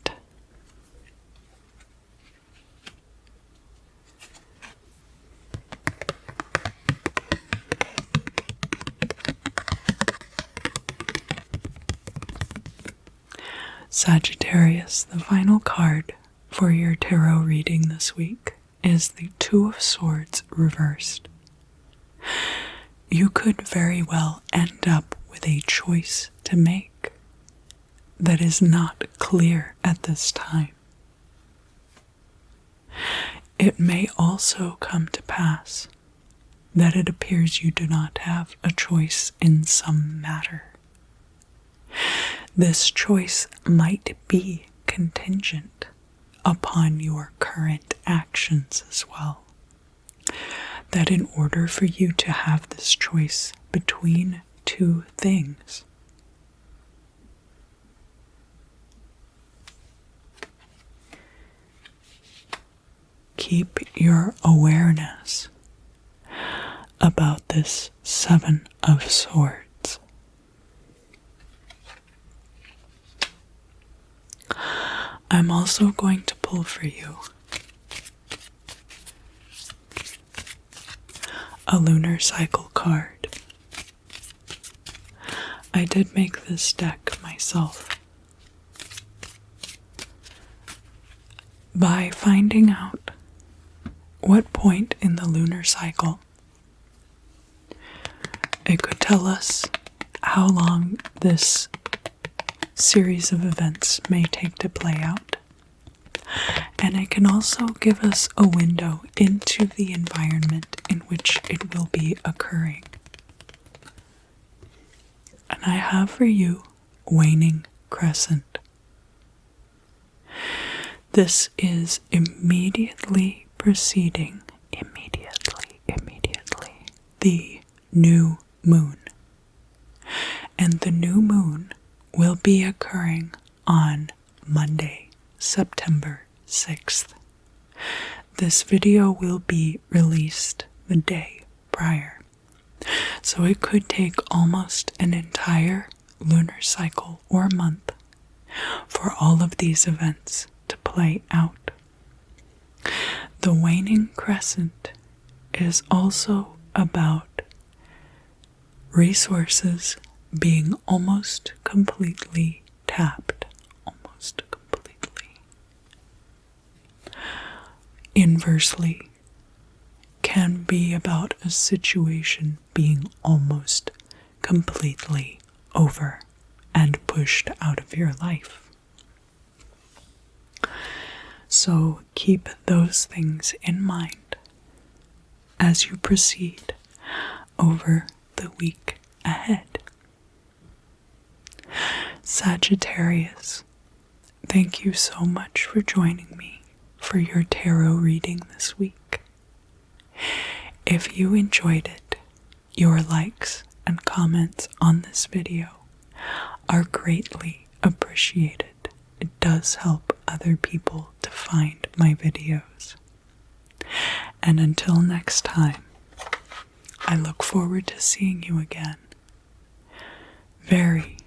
Sagittarius, the final card for your tarot reading this week is the Two of Swords reversed. You could very well end up with a choice to make that is not clear at this time. It may also come to pass that it appears you do not have a choice in some matter. This choice might be contingent upon your current actions as well. That in order for you to have this choice between two things, keep your awareness about this Seven of Swords. I'm also going to pull for you a lunar cycle card. I did make this deck myself. By finding out what point in the lunar cycle, it could tell us how long this series of events may take to play out. And it can also give us a window into the environment in which it will be occurring. And I have for you waning crescent. This is immediately preceding, the new moon. And the new moon will be occurring on Monday, September 6th. This video will be released the day prior. So it could take almost an entire lunar cycle or month for all of these events to play out. The waning crescent is also about resources being almost completely tapped. Inversely, can be about a situation being almost completely over and pushed out of your life. So keep those things in mind as you proceed over the week ahead. Sagittarius, thank you so much for joining me for your tarot reading this week. If you enjoyed it, your likes and comments on this video are greatly appreciated. It does help other people to find my videos. And until next time, I look forward to seeing you again very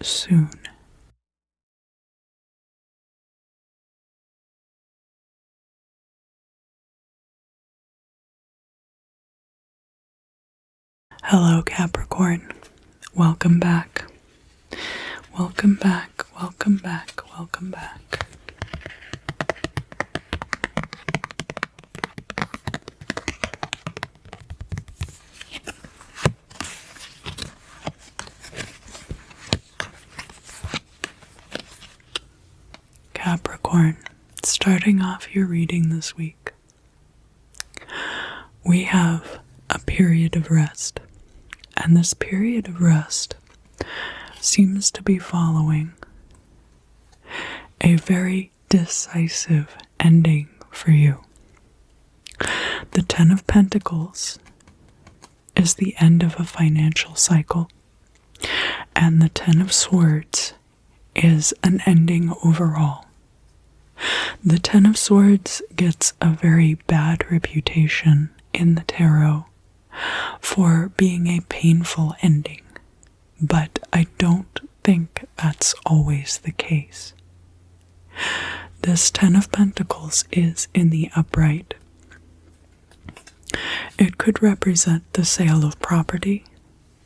soon. Hello, Capricorn. Welcome back. Welcome back, welcome back, welcome back. Capricorn, starting off your reading this week, we have a period of rest. And this period of rest seems to be following a very decisive ending for you. The Ten of Pentacles is the end of a financial cycle, and the Ten of Swords is an ending overall. The Ten of Swords gets a very bad reputation in the tarot for being a painful ending, but I don't think that's always the case. This Ten of Pentacles is in the upright. It could represent the sale of property,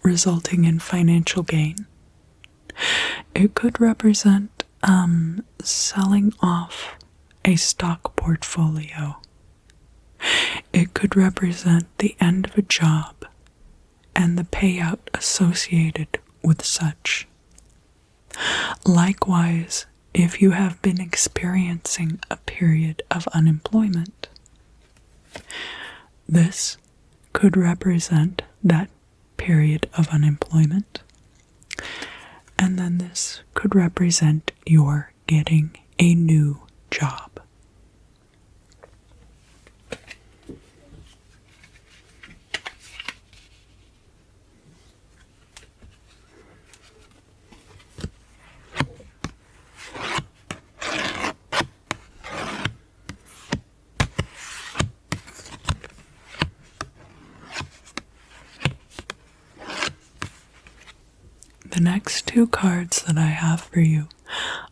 resulting in financial gain. It could represent selling off a stock portfolio. It could represent the end of a job and the payout associated with such. Likewise, if you have been experiencing a period of unemployment, this could represent that period of unemployment And then this could represent your getting a new job. The next two cards that I have for you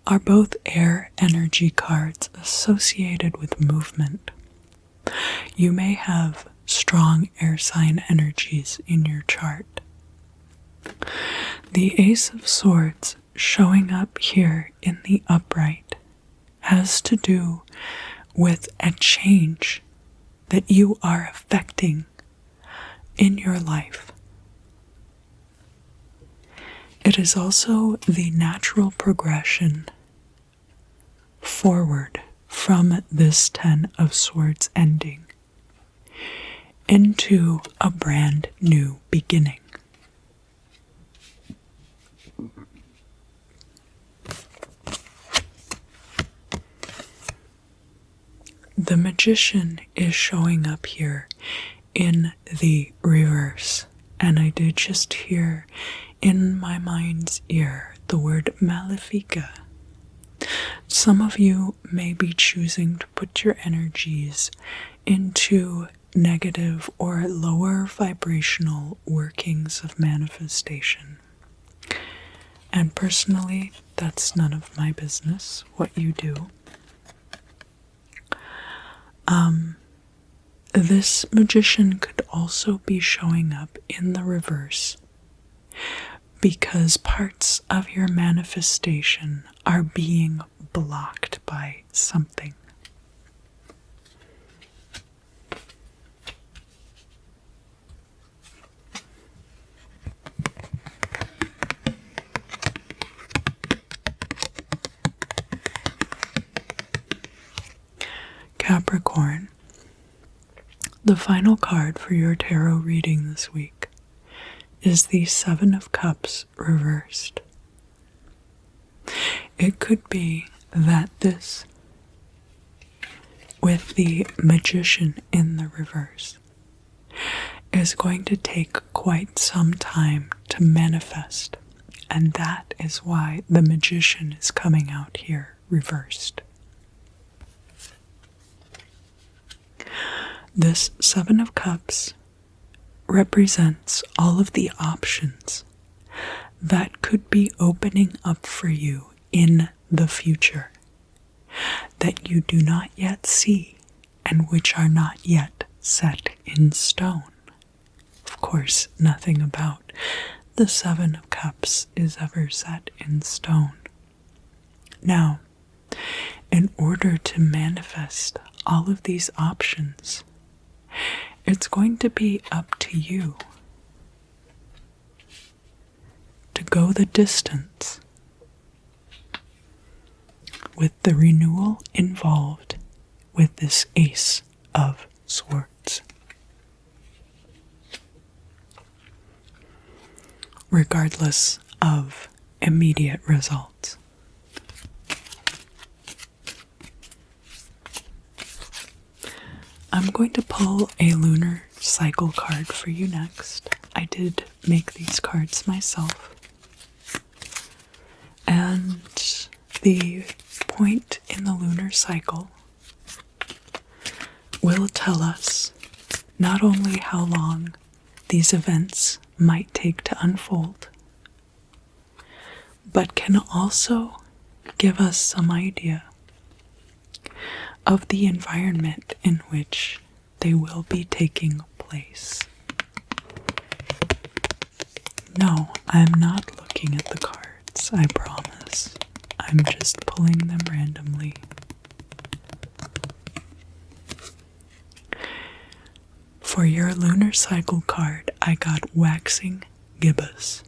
are both air energy cards associated with movement. You may have strong air sign energies in your chart. The Ace of Swords showing up here in the upright has to do with a change that you are affecting in your life. It is also the natural progression forward from this Ten of Swords ending into a brand new beginning. The Magician is showing up here in the reverse, and I did just hear in my mind's ear the word malefica. Some of you may be choosing to put your energies into negative or lower vibrational workings of manifestation. And personally, that's none of my business what you do. This Magician could also be showing up in the reverse because parts of your manifestation are being blocked by something. Capricorn, the final card for your tarot reading this week is the Seven of Cups reversed. It could be that this, with the Magician in the reverse, is going to take quite some time to manifest, and that is why the Magician is coming out here reversed. This Seven of Cups represents all of the options that could be opening up for you in the future that you do not yet see and which are not yet set in stone. Of course, nothing about the Seven of Cups is ever set in stone. Now, in order to manifest all of these options, it's going to be up to you to go the distance with the renewal involved with this Ace of Swords. Regardless of immediate results. I'm going to pull a lunar cycle card for you next. I did make these cards myself. And the point in the lunar cycle will tell us not only how long these events might take to unfold, but can also give us some idea of the environment in which they will be taking place. No, I'm not looking at the cards, I promise. I'm just pulling them randomly. For your lunar cycle card, I got waxing gibbous.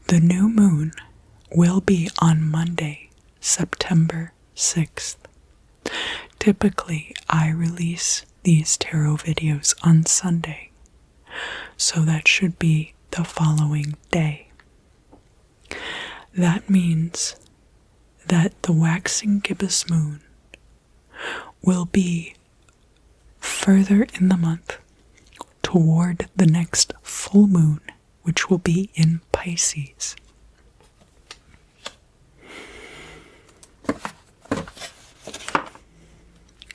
The new moon will be on Monday, September 6th. Typically, I release these tarot videos on Sunday, so that should be the following day. That means that the waxing gibbous moon will be further in the month toward the next full moon, which will be in Pisces.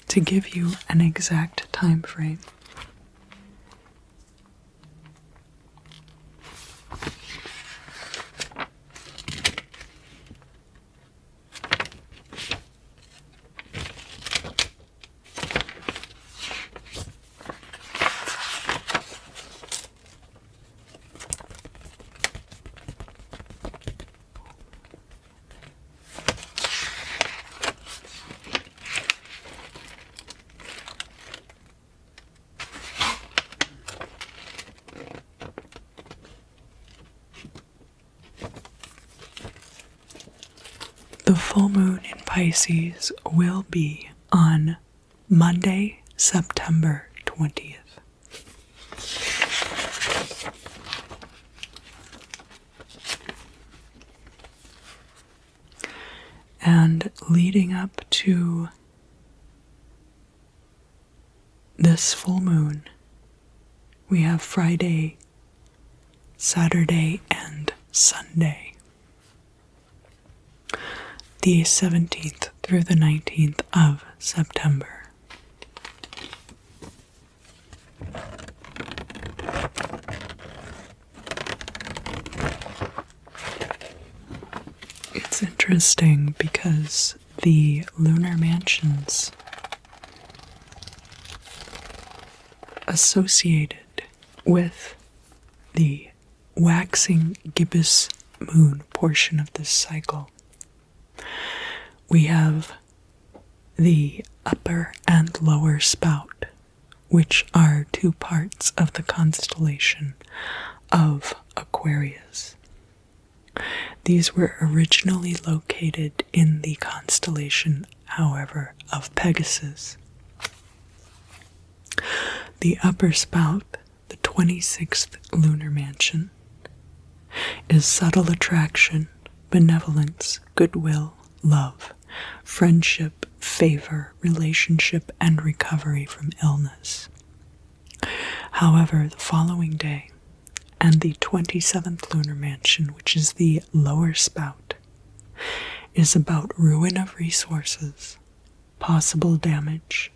To give you an exact time frame, the full moon in Pisces will be on Monday, September 20th. And leading up to this full moon, we have Friday, Saturday, and Sunday. The 17th through the 19th of September. It's interesting because the lunar mansions associated with the waxing gibbous moon portion of this cycle, we have the upper and lower spout, which are two parts of the constellation of Aquarius. These were originally located in the constellation, however, of Pegasus. The upper spout, the 26th lunar mansion, is subtle attraction, benevolence, goodwill, love, friendship, favor, relationship, and recovery from illness. However, the following day, and the 27th lunar mansion, which is the lower spout, is about ruin of resources, possible damage,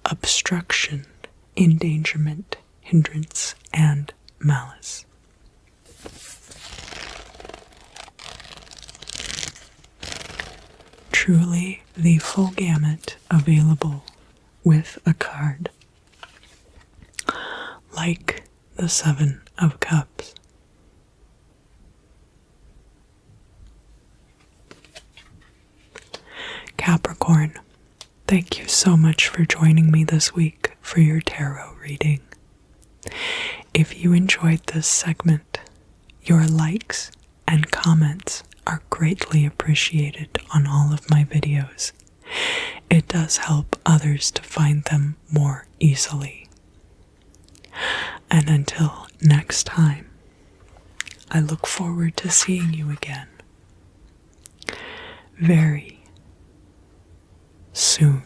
obstruction, endangerment, hindrance, and malice. Truly the full gamut available with a card like the Seven of Cups. Capricorn, thank you so much for joining me this week for your tarot reading. If you enjoyed this segment, your likes and comments are greatly appreciated on all of my videos. It does help others to find them more easily. And until next time, I look forward to seeing you again very soon.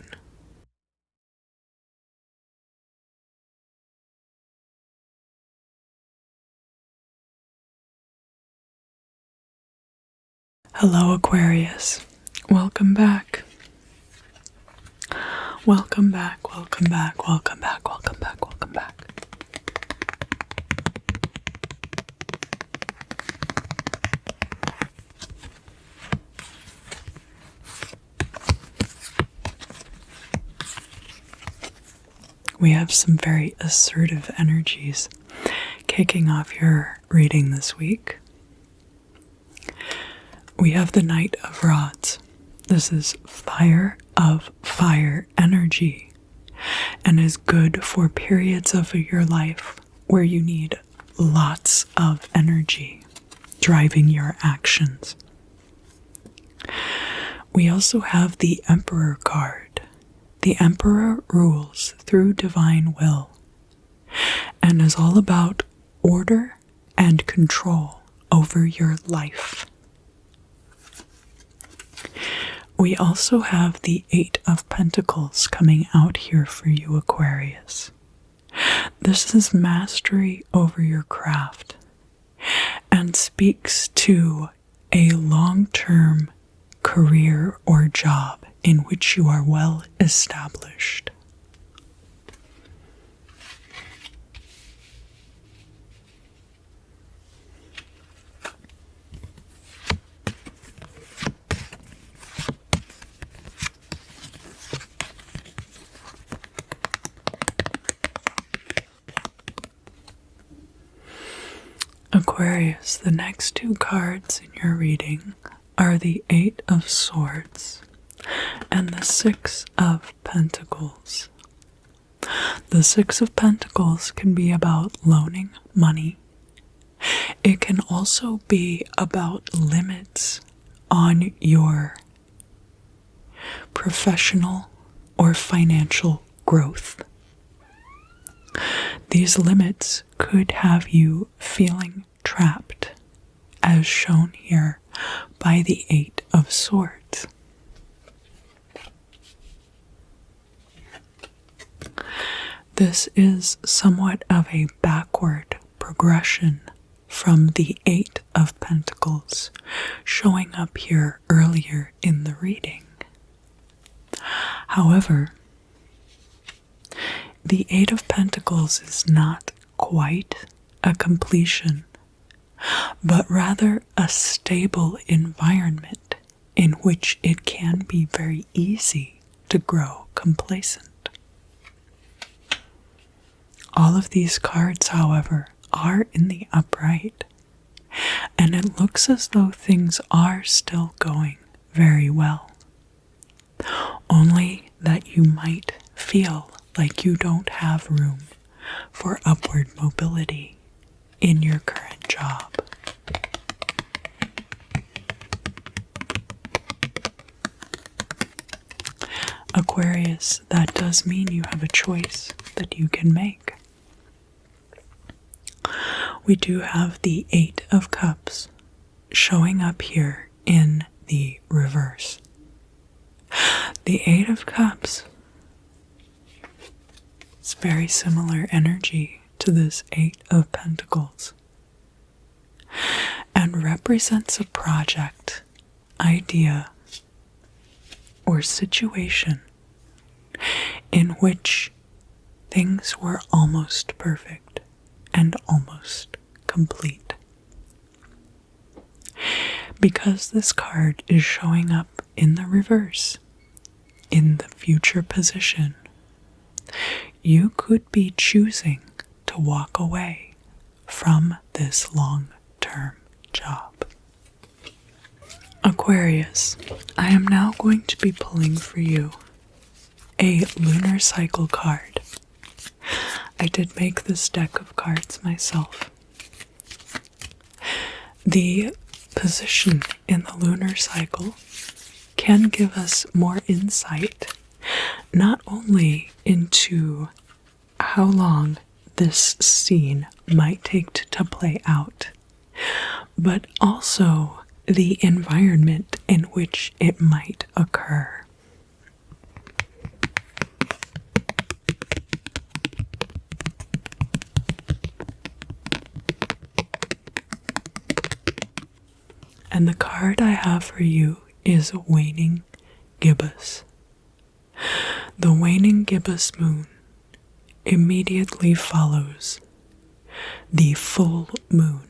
Hello, Aquarius. Welcome back. Welcome back, welcome back, welcome back, welcome back, welcome back. We have some very assertive energies kicking off your reading this week. We have the Knight of Rods. This is fire of fire energy and is good for periods of your life where you need lots of energy driving your actions. We also have the Emperor card. The Emperor rules through divine will and is all about order and control over your life. we also have the Eight of Pentacles coming out here for you, Aquarius. This is mastery over your craft and speaks to a long-term career or job in which you are well established. Aquarius, the next two cards in your reading are the Eight of Swords and the Six of Pentacles. The Six of Pentacles can be about loaning money. It can also be about limits on your professional or financial growth. These limits could have you feeling trapped, as shown here by the Eight of Swords. This is somewhat of a backward progression from the Eight of Pentacles showing up here earlier in the reading. However, the Eight of Pentacles is not quite a completion, but rather a stable environment in which it can be very easy to grow complacent. All of these cards, however, are in the upright, and it looks as though things are still going very well. Only that you might feel like you don't have room for upward mobility in your current job. Aquarius, that does mean you have a choice that you can make. We do have the Eight of Cups showing up here in the reverse. The Eight of Cups is very similar energy to this Eight of Pentacles and represents a project, idea, or situation in which things were almost perfect and almost complete. Because this card is showing up in the reverse, in the future position, you could be choosing to walk away from this long-term job. Aquarius, I am now going to be pulling for you a lunar cycle card. I did make this deck of cards myself. The position in the lunar cycle can give us more insight, not only into how long this scene might take to play out, but also the environment in which it might occur. And the card I have for you is waning gibbous. The waning gibbous moon immediately follows the full moon,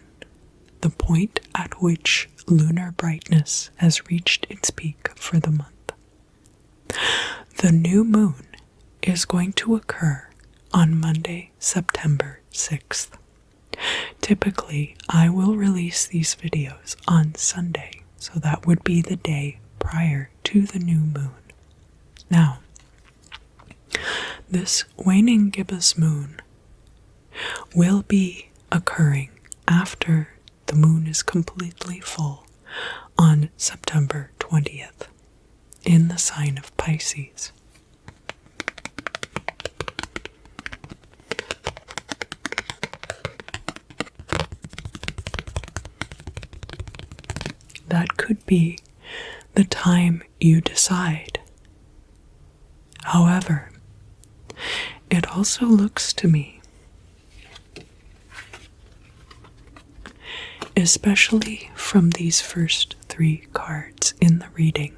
the point at which lunar brightness has reached its peak for the month. The new moon is going to occur on Monday, September 6th. Typically, I will release these videos on Sunday, so that would be the day prior to the new moon. Now, this waning gibbous moon will be occurring after the moon is completely full on September 20th in the sign of Pisces. That could be the time you decide. However, it also looks to me, especially from these first 3 cards in the reading,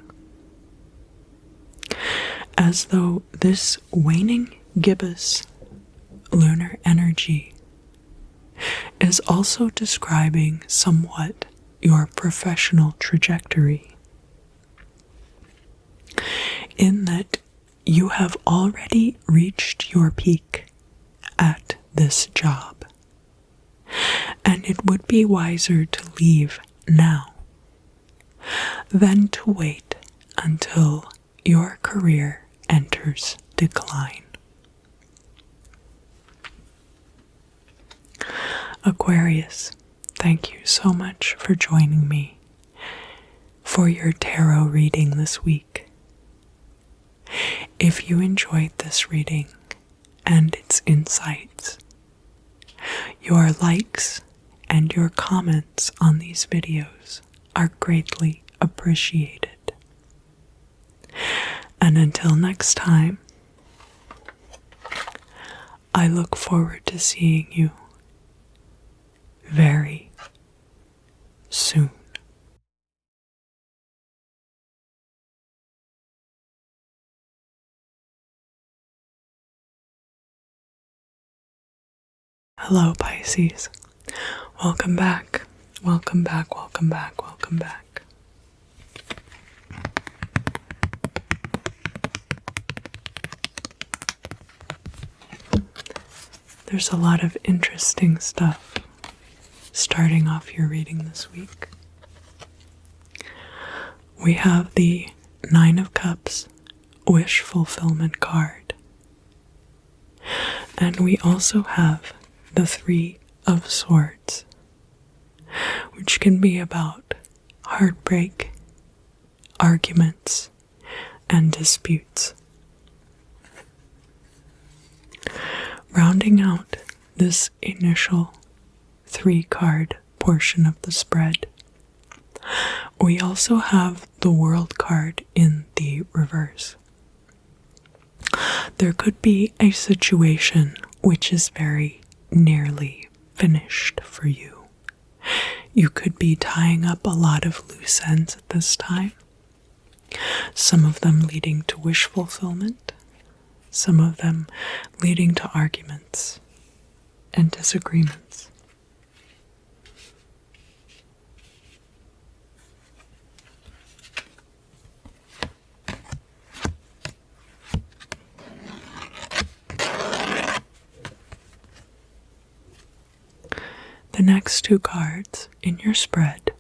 as though this waning gibbous lunar energy is also describing somewhat your professional trajectory, in that you have already reached your peak at this job, and it would be wiser to leave now than to wait until your career enters decline. Aquarius, thank you so much for joining me for your tarot reading this week. If you enjoyed this reading and its insights, your likes and your comments on these videos are greatly appreciated. And until next time, I look forward to seeing you very soon. Hello, Pisces. Welcome back. Welcome back, welcome back, welcome back. There's a lot of interesting stuff starting off your reading this week. We have the 9 of Cups wish fulfillment card. And we also have the 3 of Swords, which can be about heartbreak, arguments, and disputes. Rounding out this initial 3-card portion of the spread, we also have the World card in the reverse. There could be a situation which is very nearly finished for you. You could be tying up a lot of loose ends at this time, some of them leading to wish fulfillment, some of them leading to arguments and disagreements. The next 2 cards in your spread,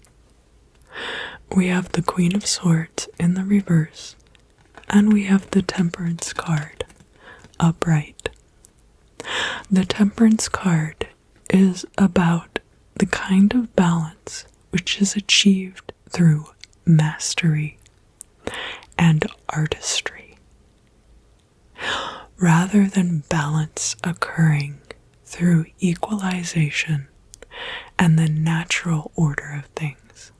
we have the Queen of Swords in the reverse, and we have the Temperance card upright. The Temperance card is about the kind of balance which is achieved through mastery and artistry, rather than balance occurring through equalization and the natural order of things.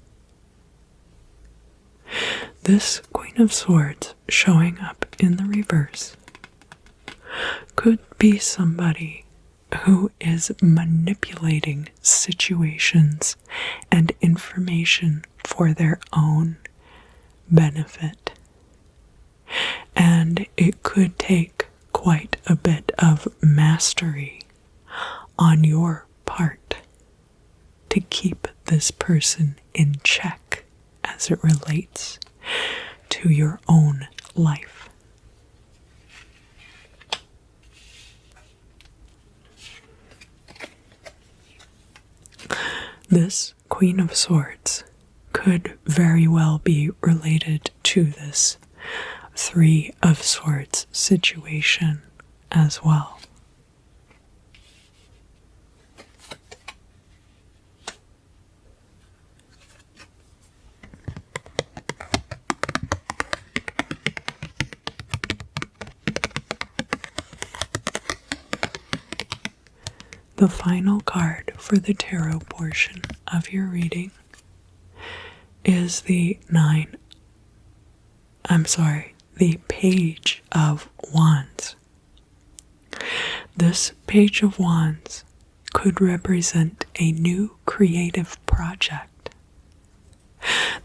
This Queen of Swords showing up in the reverse could be somebody who is manipulating situations and information for their own benefit. And it could take quite a bit of mastery on your part to keep this person in check as it relates to your own life. This Queen of Swords could very well be related to this 3 of Swords situation as well. The final card for the tarot portion of your reading is the 9 the Page of Wands. This Page of Wands could represent a new creative project.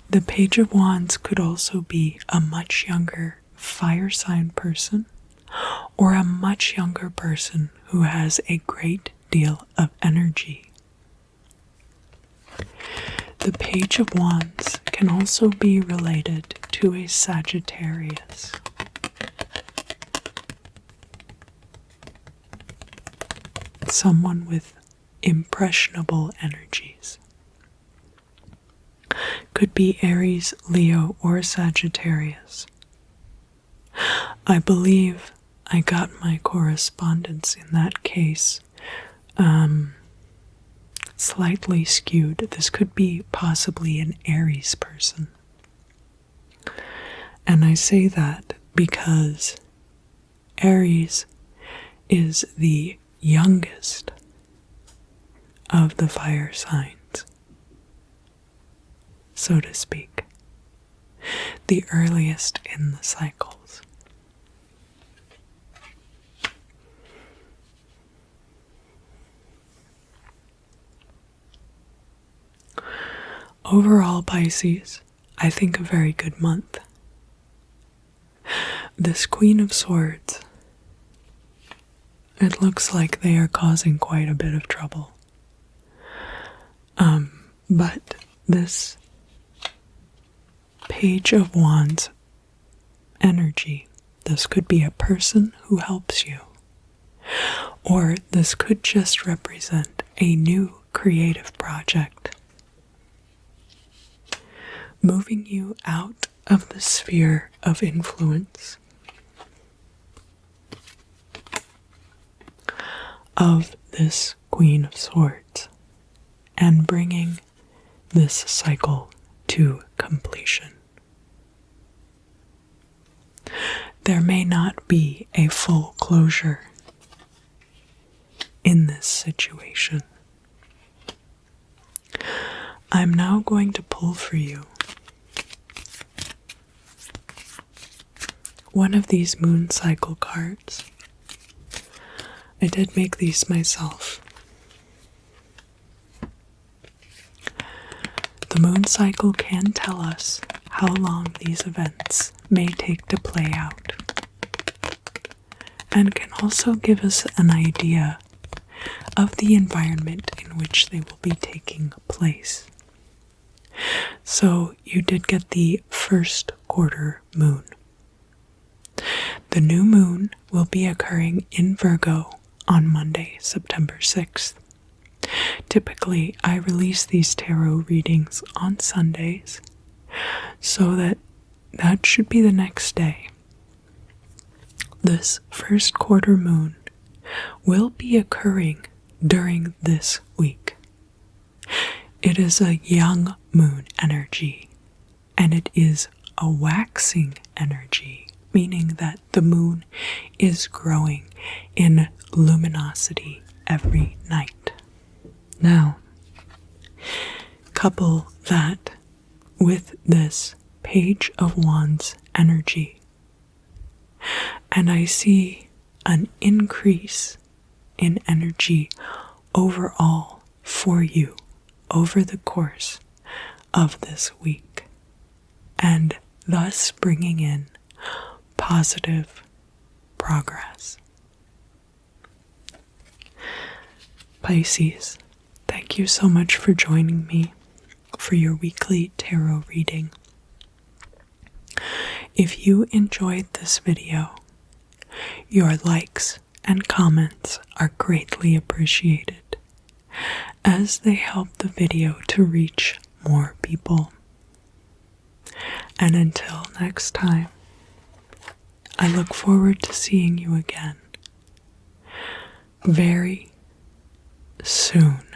The Page of Wands could also be a much younger fire sign person or a much younger person who has a great deal of energy. The Page of Wands can also be related to a Sagittarius. Someone with impressionable energies. Could be Aries, Leo, or Sagittarius. I believe I got my correspondence in that case slightly skewed. This could be possibly an Aries person. And I say that because Aries is the youngest of the fire signs, so to speak, the earliest in the cycles. Overall, Pisces, I think a very good month. This Queen of Swords, it looks like they are causing quite a bit of trouble. But this Page of Wands energy, this could be a person who helps you, or this could just represent a new creative project, moving you out of the sphere of influence of this Queen of Swords and bringing this cycle to completion. There may not be a full closure in this situation. I'm now going to pull for you one of these moon cycle cards. I did make these myself. The moon cycle can tell us how long these events may take to play out, and can also give us an idea of the environment in which they will be taking place. So you did get the first quarter moon. The new moon will be occurring in Virgo on Monday, September 6th. Typically, I release these tarot readings on Sundays, so that should be the next day. This first quarter moon will be occurring during this week. It is a young moon energy, and it is a waxing energy, meaning that the moon is growing in luminosity every night. Now, couple that with this Page of Wands energy, and I see an increase in energy overall for you over the course of this week, and thus bringing in positive progress. Pisces, thank you so much for joining me for your weekly tarot reading. If you enjoyed this video, your likes and comments are greatly appreciated, as they help the video to reach more people. And until next time, I look forward to seeing you again very soon.